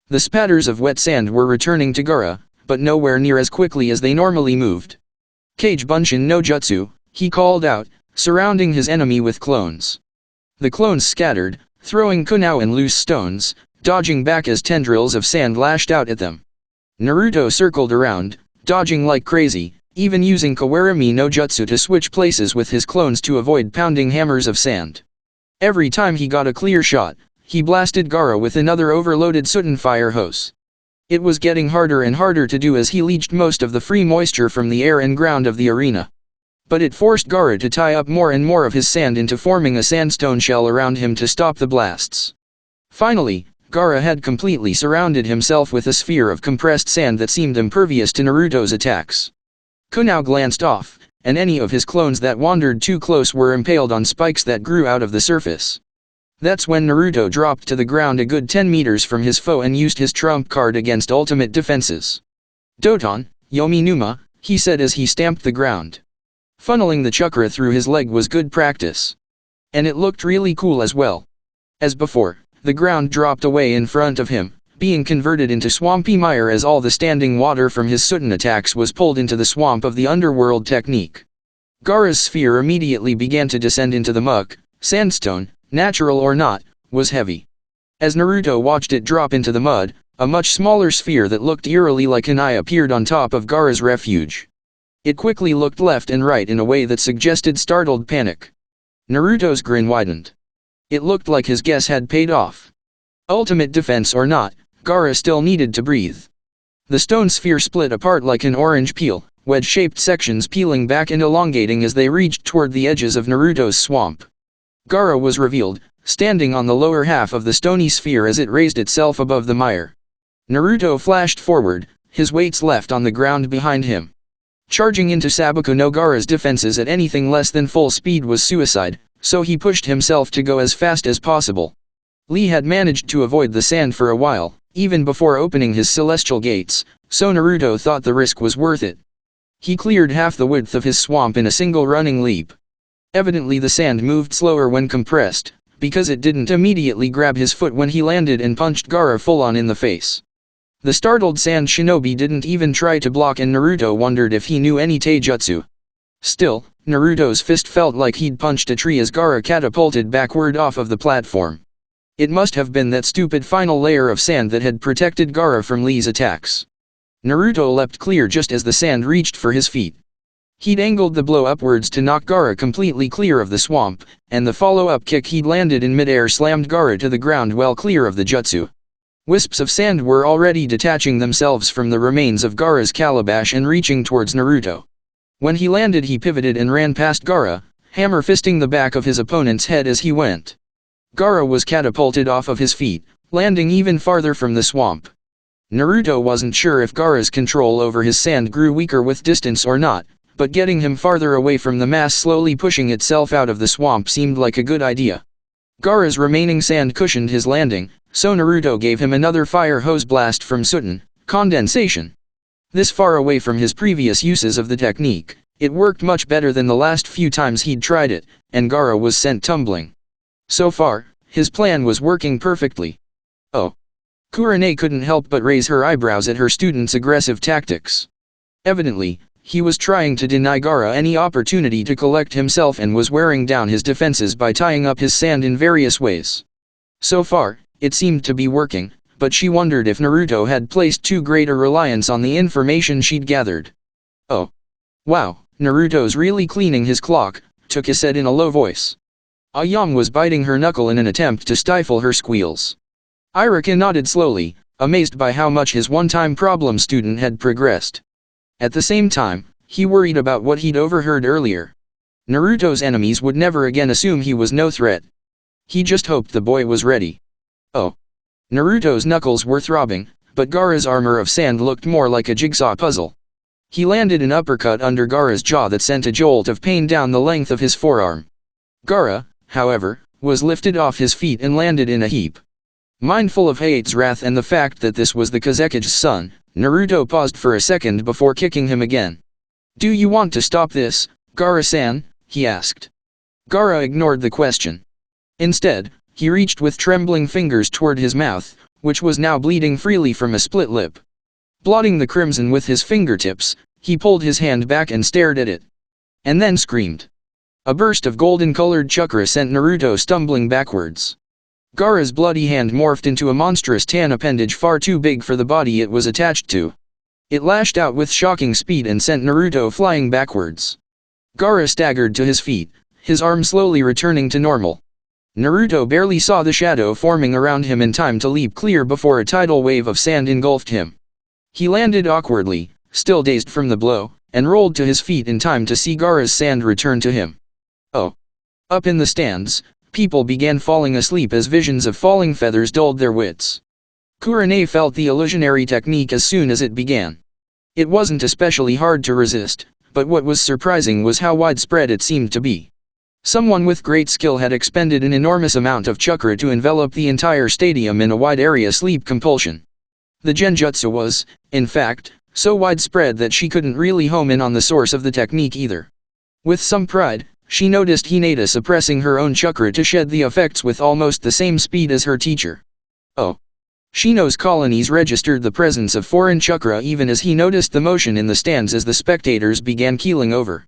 The spatters of wet sand were returning to Gaara, but nowhere near as quickly as they normally moved. "Kage Bunshin no Jutsu," he called out, surrounding his enemy with clones. The clones scattered, throwing kunao and loose stones, dodging back as tendrils of sand lashed out at them. Naruto circled around, dodging like crazy, even using Kawarami no Jutsu to switch places with his clones to avoid pounding hammers of sand. Every time he got a clear shot, he blasted Gaara with another overloaded Sudden fire hose. It was getting harder and harder to do as he leached most of the free moisture from the air and ground of the arena. But it forced Gaara to tie up more and more of his sand into forming a sandstone shell around him to stop the blasts. Finally, Gaara had completely surrounded himself with a sphere of compressed sand that seemed impervious to Naruto's attacks. Kunao glanced off, and any of his clones that wandered too close were impaled on spikes that grew out of the surface. That's when Naruto dropped to the ground a good 10 meters from his foe and used his trump card against ultimate defenses. "Doton, Yomi Numa," he said as he stamped the ground. Funneling the chakra through his leg was good practice. And it looked really cool as well. As before, the ground dropped away in front of him, being converted into swampy mire as all the standing water from his Sudden attacks was pulled into the swamp of the underworld technique. Gaara's sphere immediately began to descend into the muck. Sandstone, natural or not, was heavy. As Naruto watched it drop into the mud, a much smaller sphere that looked eerily like an eye appeared on top of Gaara's refuge. It quickly looked left and right in a way that suggested startled panic. Naruto's grin widened. It looked like his guess had paid off. Ultimate defense or not, Gaara still needed to breathe. The stone sphere split apart like an orange peel, wedge-shaped sections peeling back and elongating as they reached toward the edges of Naruto's swamp. Gaara was revealed, standing on the lower half of the stony sphere as it raised itself above the mire. Naruto flashed forward, his weights left on the ground behind him. Charging into Sabaku no Gaara's defenses at anything less than full speed was suicide, so he pushed himself to go as fast as possible. Lee had managed to avoid the sand for a while, even before opening his celestial gates, so Naruto thought the risk was worth it. He cleared half the width of his swamp in a single running leap. Evidently the sand moved slower when compressed, because it didn't immediately grab his foot when he landed and punched Gaara full-on in the face. The startled sand shinobi didn't even try to block and Naruto wondered if he knew any taijutsu. Still, Naruto's fist felt like he'd punched a tree as Gaara catapulted backward off of the platform. It must have been that stupid final layer of sand that had protected Gaara from Lee's attacks. Naruto leapt clear just as the sand reached for his feet. He'd angled the blow upwards to knock Gaara completely clear of the swamp, and the follow-up kick he'd landed in midair slammed Gaara to the ground well clear of the jutsu. Wisps of sand were already detaching themselves from the remains of Gaara's calabash and reaching towards Naruto. When he landed he pivoted and ran past Gaara, hammer fisting the back of his opponent's head as he went. Gaara was catapulted off of his feet, landing even farther from the swamp. Naruto wasn't sure if Gaara's control over his sand grew weaker with distance or not, but getting him farther away from the mass slowly pushing itself out of the swamp seemed like a good idea. Gaara's remaining sand cushioned his landing, so Naruto gave him another fire hose blast from Suten, condensation. This far away from his previous uses of the technique, it worked much better than the last few times he'd tried it, and Gaara was sent tumbling. So far, his plan was working perfectly. Oh. Kurane couldn't help but raise her eyebrows at her student's aggressive tactics. Evidently, he was trying to deny Gaara any opportunity to collect himself and was wearing down his defenses by tying up his sand in various ways. So far, it seemed to be working, but she wondered if Naruto had placed too great a reliance on the information she'd gathered. Oh. Wow, Naruto's really cleaning his clock, Toki said in a low voice. Ayame was biting her knuckle in an attempt to stifle her squeals. Irika nodded slowly, amazed by how much his one-time problem student had progressed. At the same time, he worried about what he'd overheard earlier. Naruto's enemies would never again assume he was no threat. He just hoped the boy was ready. Oh. Naruto's knuckles were throbbing, but Gaara's armor of sand looked more like a jigsaw puzzle. He landed an uppercut under Gaara's jaw that sent a jolt of pain down the length of his forearm. Gaara, however, was lifted off his feet and landed in a heap. Mindful of Hate's wrath and the fact that this was the Kazekige's son, Naruto paused for a second before kicking him again. "Do you want to stop this, Gaara-san?" he asked. Gaara ignored the question. Instead, he reached with trembling fingers toward his mouth, which was now bleeding freely from a split lip. Blotting the crimson with his fingertips, he pulled his hand back and stared at it. And then screamed. A burst of golden-colored chakra sent Naruto stumbling backwards. Gaara's bloody hand morphed into a monstrous tan appendage far too big for the body it was attached to. It lashed out with shocking speed and sent Naruto flying backwards. Gaara staggered to his feet, his arm slowly returning to normal. Naruto barely saw the shadow forming around him in time to leap clear before a tidal wave of sand engulfed him. He landed awkwardly, still dazed from the blow, and rolled to his feet in time to see Gaara's sand return to him. Oh. Up in the stands, people began falling asleep as visions of falling feathers dulled their wits. Kurane felt the illusionary technique as soon as it began. It wasn't especially hard to resist, but what was surprising was how widespread it seemed to be. Someone with great skill had expended an enormous amount of chakra to envelop the entire stadium in a wide area sleep compulsion. The genjutsu was, in fact, so widespread that she couldn't really home in on the source of the technique either. With some pride, she noticed Hinata suppressing her own chakra to shed the effects with almost the same speed as her teacher. Oh. Shino's colonies registered the presence of foreign chakra even as he noticed the motion in the stands as the spectators began keeling over.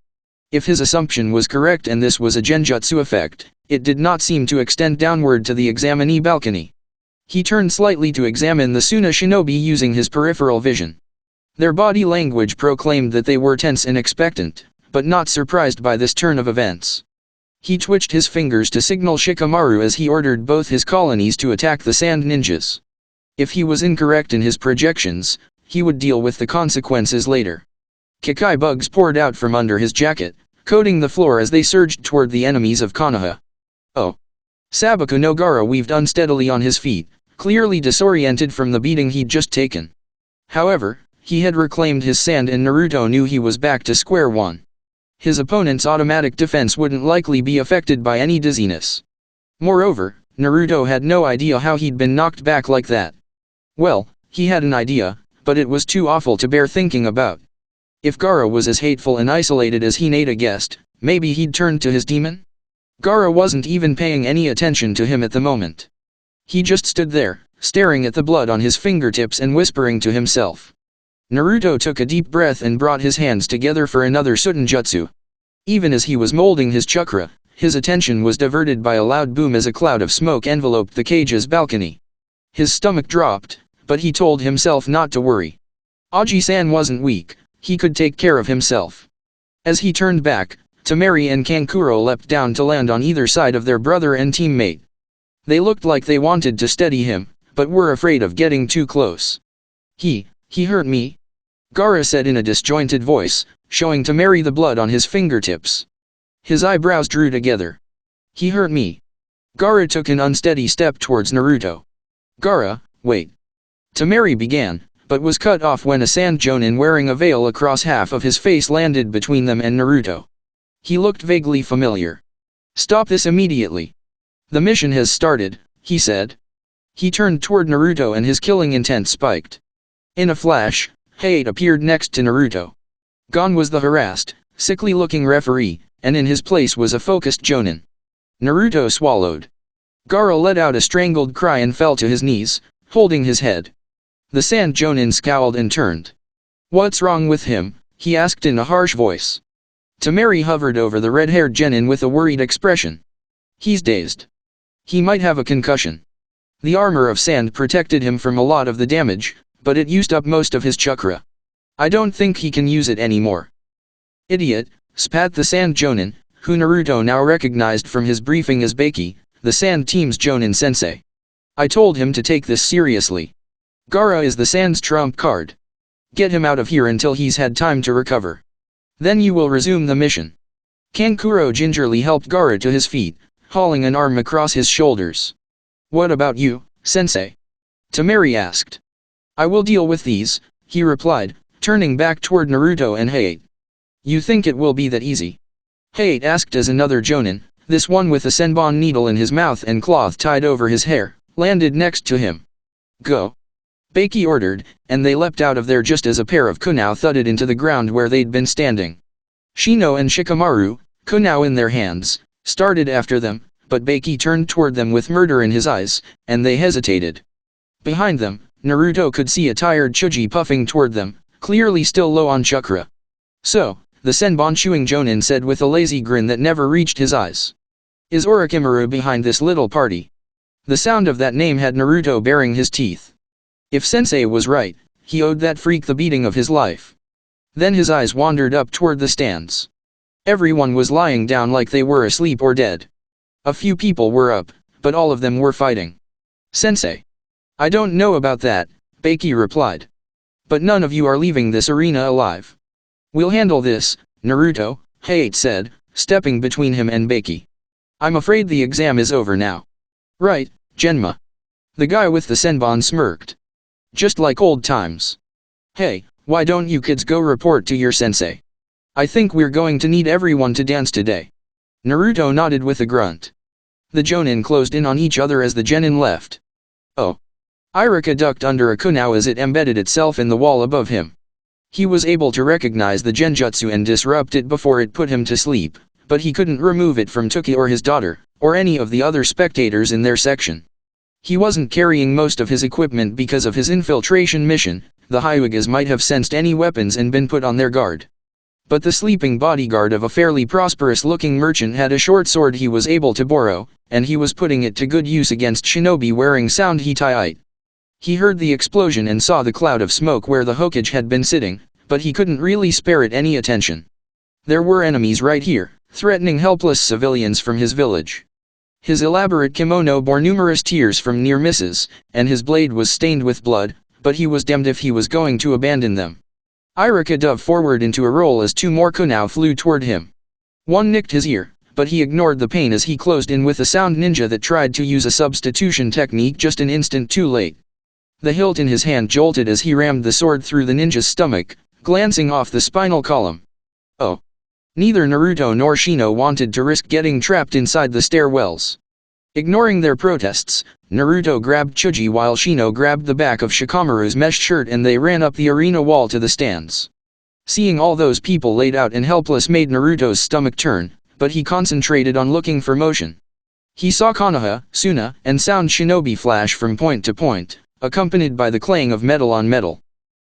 If his assumption was correct and this was a genjutsu effect, it did not seem to extend downward to the examinee balcony. He turned slightly to examine the Suna shinobi using his peripheral vision. Their body language proclaimed that they were tense and expectant, but not surprised by this turn of events. He twitched his fingers to signal Shikamaru as he ordered both his colonies to attack the sand ninjas. If he was incorrect in his projections, he would deal with the consequences later. Kikai bugs poured out from under his jacket, coating the floor as they surged toward the enemies of Konoha. Oh. Sabaku no Gaara weaved unsteadily on his feet, clearly disoriented from the beating he'd just taken. However, he had reclaimed his sand and Naruto knew he was back to square one. His opponent's automatic defense wouldn't likely be affected by any dizziness. Moreover, Naruto had no idea how he'd been knocked back like that. Well, he had an idea, but it was too awful to bear thinking about. If Gaara was as hateful and isolated as Hinata guessed, maybe he'd turned to his demon? Gaara wasn't even paying any attention to him at the moment. He just stood there, staring at the blood on his fingertips and whispering to himself. Naruto took a deep breath and brought his hands together for another Sutenjutsu. Even as he was molding his chakra, his attention was diverted by a loud boom as a cloud of smoke enveloped the cage's balcony. His stomach dropped, but he told himself not to worry. Aji-san wasn't weak, he could take care of himself. As he turned back, Temari and Kankuro leapt down to land on either side of their brother and teammate. They looked like they wanted to steady him, but were afraid of getting too close. He hurt me? Gaara said in a disjointed voice, showing Temari the blood on his fingertips. His eyebrows drew together. He hurt me. Gaara took an unsteady step towards Naruto. Gaara, wait. Temari began, but was cut off when a sand jonin wearing a veil across half of his face landed between them and Naruto. He looked vaguely familiar. "Stop this immediately. The mission has started," he said. He turned toward Naruto and his killing intent spiked. In a flash, Hayate appeared next to Naruto. Gone was the harassed, sickly-looking referee, and in his place was a focused jonin. Naruto swallowed. Gaara let out a strangled cry and fell to his knees, holding his head. The sand jonin scowled and turned. "What's wrong with him?" he asked in a harsh voice. Temari hovered over the red-haired genin with a worried expression. "He's dazed. He might have a concussion." The armor of sand protected him from a lot of the damage, but it used up most of his chakra. "I don't think he can use it anymore." "Idiot," spat the sand jonin, who Naruto now recognized from his briefing as Baki, the sand team's jonin sensei. "I told him to take this seriously. Gaara is the sand's trump card. Get him out of here until he's had time to recover. Then you will resume the mission." Kankuro gingerly helped Gaara to his feet, hauling an arm across his shoulders. "What about you, sensei?" Temari asked. "I will deal with these," he replied, turning back toward Naruto and Hayate. "You think it will be that easy?" Hayate asked as another jonin, this one with a senbon needle in his mouth and cloth tied over his hair, landed next to him. "Go!" Baki ordered, and they leapt out of there just as a pair of kunao thudded into the ground where they'd been standing. Shino and Shikamaru, kunao in their hands, started after them, but Baki turned toward them with murder in his eyes, and they hesitated. Behind them, Naruto could see a tired Chuji puffing toward them, clearly still low on chakra. "So," the senbon chewing jonin said with a lazy grin that never reached his eyes. "Is Orochimaru behind this little party?" The sound of that name had Naruto baring his teeth. If Sensei was right, he owed that freak the beating of his life. Then his eyes wandered up toward the stands. Everyone was lying down like they were asleep or dead. A few people were up, but all of them were fighting. "Sensei. I don't know about that," Baki replied. "But none of you are leaving this arena alive." "We'll handle this," Naruto, Hayate said, stepping between him and Baki. "I'm afraid the exam is over now." "Right, Genma." The guy with the senbon smirked. "Just like old times. Hey, why don't you kids go report to your sensei? I think we're going to need everyone to dance today." Naruto nodded with a grunt. The jonin closed in on each other as the genin left. "Oh." Iruka ducked under a kunao as it embedded itself in the wall above him. He was able to recognize the genjutsu and disrupt it before it put him to sleep, but he couldn't remove it from Tuki or his daughter, or any of the other spectators in their section. He wasn't carrying most of his equipment because of his infiltration mission. The Hyugas might have sensed any weapons and been put on their guard. But the sleeping bodyguard of a fairly prosperous-looking merchant had a short sword he was able to borrow, and he was putting it to good use against shinobi wearing sound Hitaiite. He heard the explosion and saw the cloud of smoke where the Hokage had been sitting, but he couldn't really spare it any attention. There were enemies right here, threatening helpless civilians from his village. His elaborate kimono bore numerous tears from near misses, and his blade was stained with blood, but he was damned if he was going to abandon them. Iruka dove forward into a roll as two more kunao flew toward him. One nicked his ear, but he ignored the pain as he closed in with a sound ninja that tried to use a substitution technique just an instant too late. The hilt in his hand jolted as he rammed the sword through the ninja's stomach, glancing off the spinal column. Oh. Neither Naruto nor Shino wanted to risk getting trapped inside the stairwells. Ignoring their protests, Naruto grabbed Chuji while Shino grabbed the back of Shikamaru's mesh shirt and they ran up the arena wall to the stands. Seeing all those people laid out and helpless made Naruto's stomach turn, but he concentrated on looking for motion. He saw Konoha, Suna, and Sound Shinobi flash from point to point, accompanied by the clang of metal on metal.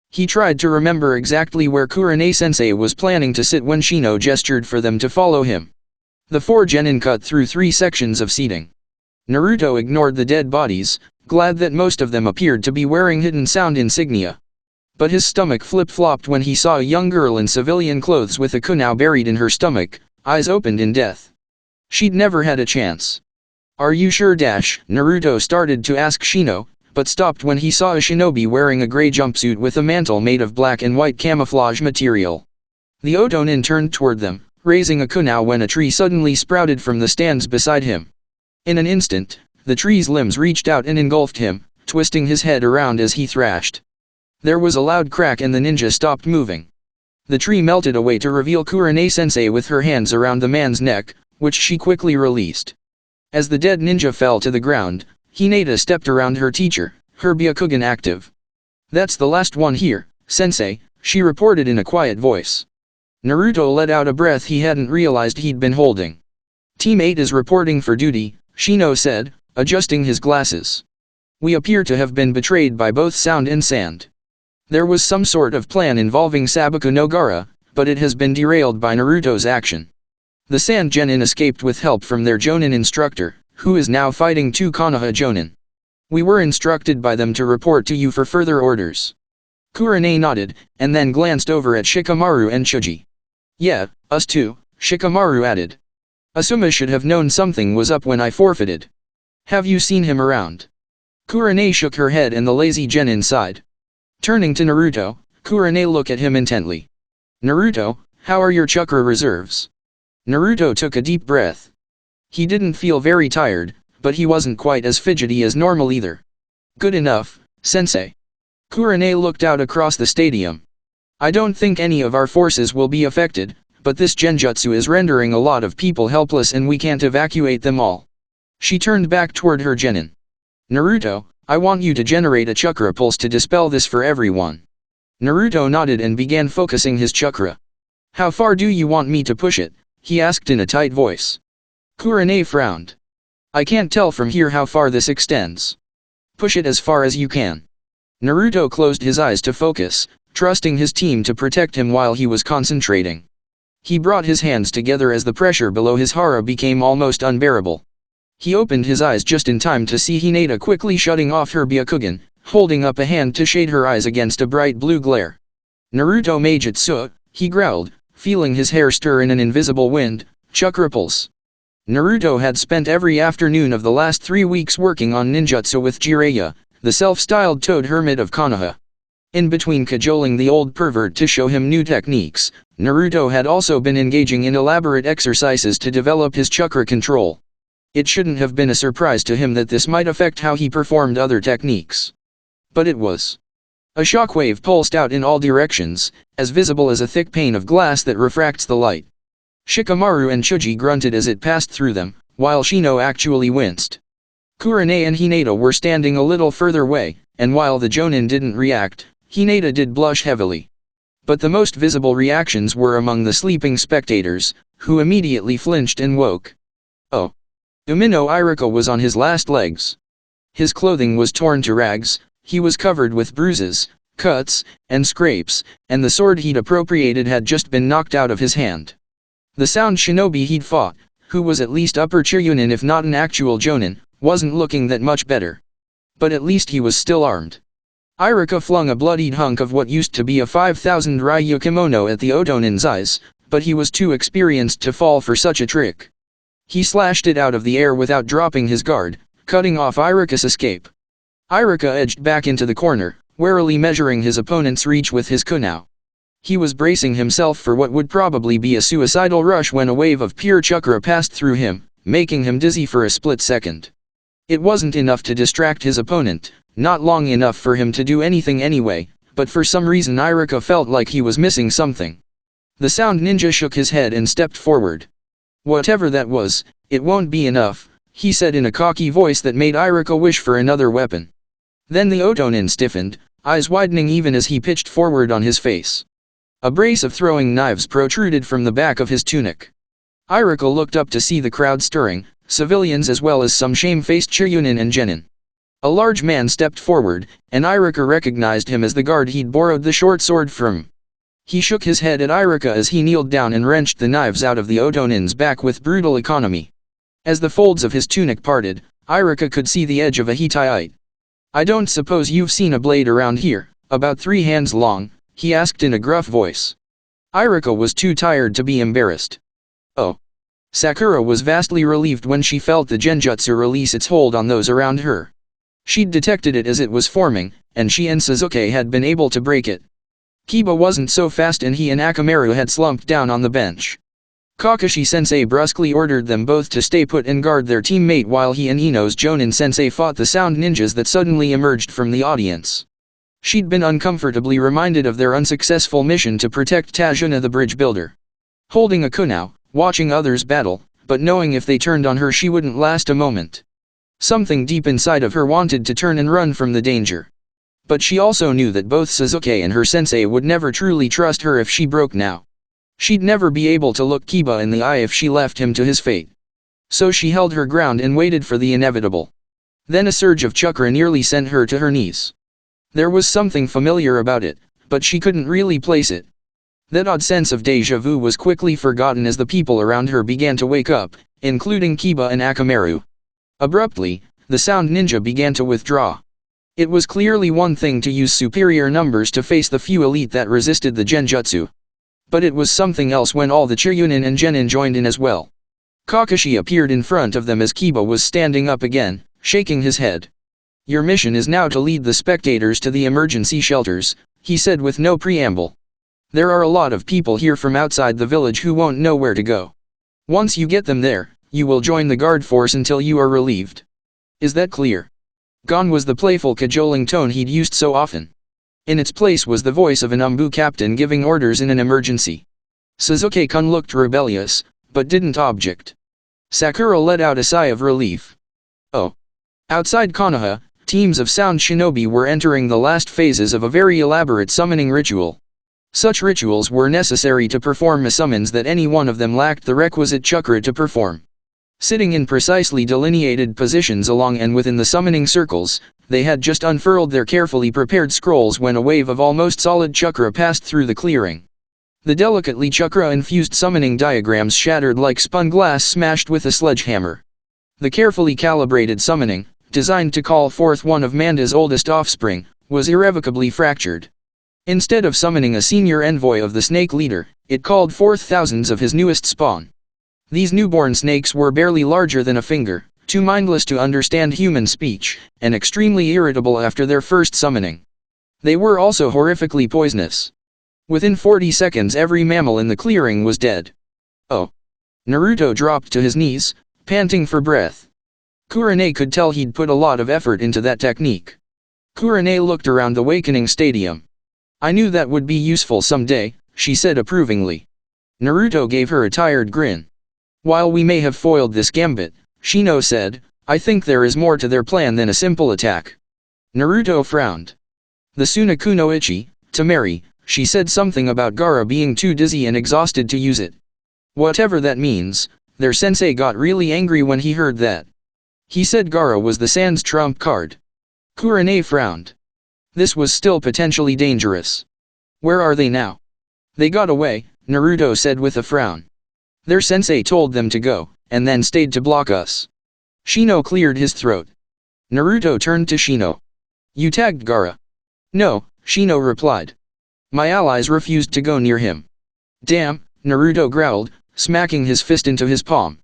He tried to remember exactly where Kurane-sensei was planning to sit when Shino gestured for them to follow him. The four genin cut through 3 sections of seating. Naruto ignored the dead bodies, glad that most of them appeared to be wearing hidden sound insignia. But his stomach flip-flopped when he saw a young girl in civilian clothes with a kunao buried in her stomach, eyes opened in death. She'd never had a chance. "Are you sure?" Naruto started to ask Shino, but stopped when he saw a shinobi wearing a gray jumpsuit with a mantle made of black and white camouflage material. The Otonin turned toward them, raising a kunao when a tree suddenly sprouted from the stands beside him. In an instant, the tree's limbs reached out and engulfed him, twisting his head around as he thrashed. There was a loud crack and the ninja stopped moving. The tree melted away to reveal Kurenai-sensei with her hands around the man's neck, which she quickly released. As the dead ninja fell to the ground, Hinata stepped around her teacher, her Byakugan active. "That's the last one here, sensei," she reported in a quiet voice. Naruto let out a breath he hadn't realized he'd been holding. "Team 8 is reporting for duty," Shino said, adjusting his glasses. "We appear to have been betrayed by both sound and sand. There was some sort of plan involving Sabaku Nogara, but it has been derailed by Naruto's action. The Sand Genin escaped with help from their Jonin instructor, who is now fighting 2 Konoha Jonin. We were instructed by them to report to you for further orders." Kurenai nodded, and then glanced over at Shikamaru and Chuji. "Yeah, us too," Shikamaru added. "Asuma should have known something was up when I forfeited. Have you seen him around?" Kurenai shook her head and the lazy Genin sighed. Turning to Naruto, Kurenai looked at him intently. "Naruto, how are your chakra reserves?" Naruto took a deep breath. He didn't feel very tired, but he wasn't quite as fidgety as normal either. "Good enough, sensei." Kurenai looked out across the stadium. "I don't think any of our forces will be affected, but this genjutsu is rendering a lot of people helpless and we can't evacuate them all." She turned back toward her genin. "Naruto, I want you to generate a chakra pulse to dispel this for everyone." Naruto nodded and began focusing his chakra. "How far do you want me to push it?" he asked in a tight voice. Kurenai frowned. "I can't tell from here how far this extends. Push it as far as you can." Naruto closed his eyes to focus, trusting his team to protect him while he was concentrating. He brought his hands together as the pressure below his hara became almost unbearable. He opened his eyes just in time to see Hinata quickly shutting off her Byakugan, holding up a hand to shade her eyes against a bright blue glare. "Naruto Maijutsu," he growled, feeling his hair stir in an invisible wind, "chakra pulse." Naruto had spent every afternoon of the last 3 weeks working on ninjutsu with Jiraiya, the self-styled toad hermit of Konoha. In between cajoling the old pervert to show him new techniques, Naruto had also been engaging in elaborate exercises to develop his chakra control. It shouldn't have been a surprise to him that this might affect how he performed other techniques. But it was. A shockwave pulsed out in all directions, as visible as a thick pane of glass that refracts the light. Shikamaru and Chuji grunted as it passed through them, while Shino actually winced. Kurenai and Hinata were standing a little further away, and while the Jonin didn't react, Hinata did blush heavily. But the most visible reactions were among the sleeping spectators, who immediately flinched and woke. Oh! Umino Iruka was on his last legs. His clothing was torn to rags, he was covered with bruises, cuts, and scrapes, and the sword he'd appropriated had just been knocked out of his hand. The sound shinobi he'd fought, who was at least upper Chunin if not an actual Jonin, wasn't looking that much better. But at least he was still armed. Iruka flung a bloodied hunk of what used to be a 5,000 ryu kimono at the Otonin's eyes, but he was too experienced to fall for such a trick. He slashed it out of the air without dropping his guard, cutting off Iruka's escape. Iruka edged back into the corner, warily measuring his opponent's reach with his kunao. He was bracing himself for what would probably be a suicidal rush when a wave of pure chakra passed through him, making him dizzy for a split second. It wasn't enough to distract his opponent, not long enough for him to do anything anyway, but for some reason Iruka felt like he was missing something. The sound ninja shook his head and stepped forward. "Whatever that was, it won't be enough," he said in a cocky voice that made Iruka wish for another weapon. Then the Otonin stiffened, eyes widening even as he pitched forward on his face. A brace of throwing knives protruded from the back of his tunic. Iruka looked up to see the crowd stirring, civilians as well as some shame-faced Chunin and Genin. A large man stepped forward, and Iruka recognized him as the guard he'd borrowed the short sword from. He shook his head at Iruka as he kneeled down and wrenched the knives out of the Otonin's back with brutal economy. As the folds of his tunic parted, Iruka could see the edge of a Hittite. "I don't suppose you've seen a blade around here, about 3 hands long?" he asked in a gruff voice. Iruka was too tired to be embarrassed. "Oh." Sakura was vastly relieved when she felt the genjutsu release its hold on those around her. She'd detected it as it was forming, and she and Sasuke had been able to break it. Kiba wasn't so fast and he and Akamaru had slumped down on the bench. Kakashi-sensei brusquely ordered them both to stay put and guard their teammate while he and Ino's Jonin-sensei fought the sound ninjas that suddenly emerged from the audience. She'd been uncomfortably reminded of their unsuccessful mission to protect Tajuna the bridge builder. Holding a kunao, watching others battle, but knowing if they turned on her she wouldn't last a moment. Something deep inside of her wanted to turn and run from the danger. But she also knew that both Sasuke and her sensei would never truly trust her if she broke now. She'd never be able to look Kiba in the eye if she left him to his fate. So she held her ground and waited for the inevitable. Then a surge of chakra nearly sent her to her knees. There was something familiar about it, but she couldn't really place it. That odd sense of déjà vu was quickly forgotten as the people around her began to wake up, including Kiba and Akamaru. Abruptly, the sound ninja began to withdraw. It was clearly one thing to use superior numbers to face the few elite that resisted the genjutsu. But it was something else when all the Chunin and Genin joined in as well. Kakashi appeared in front of them as Kiba was standing up again, shaking his head. "Your mission is now to lead the spectators to the emergency shelters," he said with no preamble. "There are a lot of people here from outside the village who won't know where to go. Once you get them there, you will join the guard force until you are relieved. Is that clear?" Gone was the playful cajoling tone he'd used so often. In its place was the voice of an Umbu captain giving orders in an emergency. Sasuke-kun looked rebellious, but didn't object. Sakura let out a sigh of relief. Oh. Outside Konoha, teams of sound shinobi were entering the last phases of a very elaborate summoning ritual. Such rituals were necessary to perform summons that any one of them lacked the requisite chakra to perform. Sitting in precisely delineated positions along and within the summoning circles, they had just unfurled their carefully prepared scrolls when a wave of almost solid chakra passed through the clearing. The delicately chakra-infused summoning diagrams shattered like spun glass smashed with a sledgehammer. The carefully calibrated summoning, designed to call forth one of Manda's oldest offspring, was irrevocably fractured. Instead of summoning a senior envoy of the snake leader, it called forth thousands of his newest spawn. These newborn snakes were barely larger than a finger, too mindless to understand human speech, and extremely irritable after their first summoning. They were also horrifically poisonous. Within 40 seconds every mammal in the clearing was dead. Oh. Naruto dropped to his knees, panting for breath. Kurane could tell he'd put a lot of effort into that technique. Kurane looked around the Awakening Stadium. "I knew that would be useful someday," she said approvingly. Naruto gave her a tired grin. "While we may have foiled this gambit," Shino said, "I think there is more to their plan than a simple attack." Naruto frowned. "The Sunaku no Ichi, Tamari," she said something about Gaara being too dizzy and exhausted to use it. Whatever that means, their sensei got really angry when he heard that. He said Gaara was the Sans trump card. Kurane frowned. This was still potentially dangerous. "Where are they now?" "They got away," Naruto said with a frown. "Their sensei told them to go, and then stayed to block us." Shino cleared his throat. Naruto turned to Shino. "You tagged Gaara?" "No," Shino replied. "My allies refused to go near him." "Damn," Naruto growled, smacking his fist into his palm.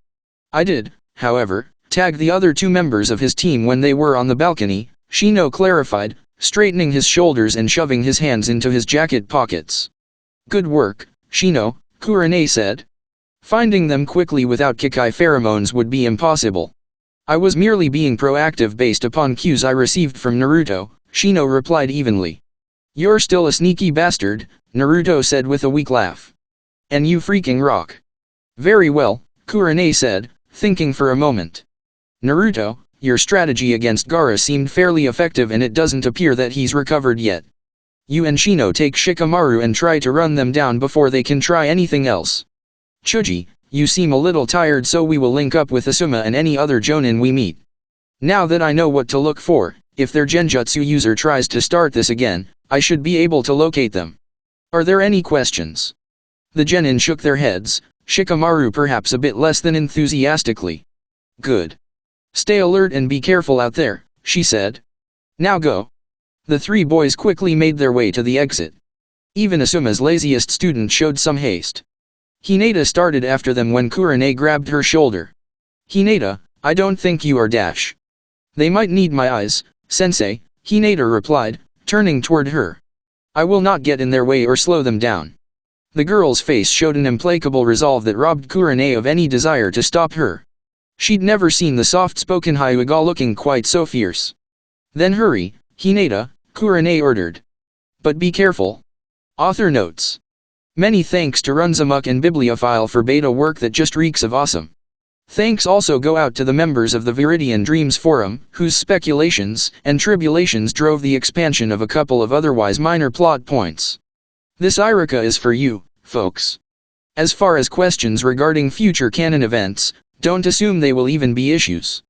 "I did, however, tag the other two members of his team when they were on the balcony," Shino clarified, straightening his shoulders and shoving his hands into his jacket pockets. "Good work, Shino," Kurane said. "Finding them quickly without Kikai pheromones would be impossible." "I was merely being proactive based upon cues I received from Naruto," Shino replied evenly. "You're still a sneaky bastard," Naruto said with a weak laugh. "And you freaking rock." "Very well," Kurane said, thinking for a moment. "Naruto, your strategy against Gaara seemed fairly effective and it doesn't appear that he's recovered yet. You and Shino take Shikamaru and try to run them down before they can try anything else. Chuji, you seem a little tired so we will link up with Asuma and any other Jonin we meet. Now that I know what to look for, if their genjutsu user tries to start this again, I should be able to locate them. Are there any questions?" The Genin shook their heads, Shikamaru perhaps a bit less than enthusiastically. "Good. Stay alert and be careful out there," she said. "Now go." The three boys quickly made their way to the exit. Even Asuma's laziest student showed some haste. Hinata started after them when Kurane grabbed her shoulder. "Hinata, I don't think you are dash." "They might need my eyes, sensei," Hinata replied, turning toward her. "I will not get in their way or slow them down." The girl's face showed an implacable resolve that robbed Kurane of any desire to stop her. She'd never seen the soft-spoken Hyuga looking quite so fierce. "Then hurry, Hinata," Kurane ordered. But be careful. Author notes. Many thanks to Runzamuk and Bibliophile for beta work that just reeks of awesome. Thanks also go out to the members of the Viridian Dreams Forum, whose speculations and tribulations drove the expansion of a couple of otherwise minor plot points. This Irika is for you, folks. As far as questions regarding future canon events, don't assume they will even be issues.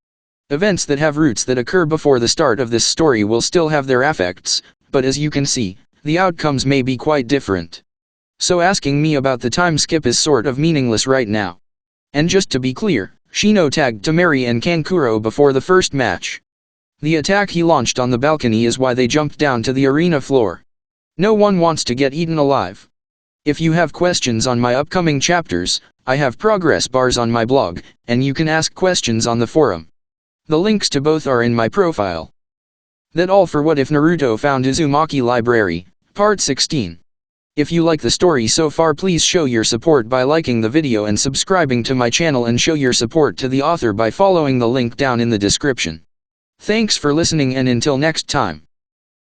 Events that have roots that occur before the start of this story will still have their effects, but as you can see, the outcomes may be quite different. So asking me about the time skip is sort of meaningless right now. And just to be clear, Shino tagged Tamari and Kankuro before the first match. The attack he launched on the balcony is why they jumped down to the arena floor. No one wants to get eaten alive. If you have questions on my upcoming chapters, I have progress bars on my blog, and you can ask questions on the forum. The links to both are in my profile. That all for What If Naruto Found Uzumaki Library, Part 16. If you like the story so far, please show your support by liking the video and subscribing to my channel, and show your support to the author by following the link down in the description. Thanks for listening, and until next time.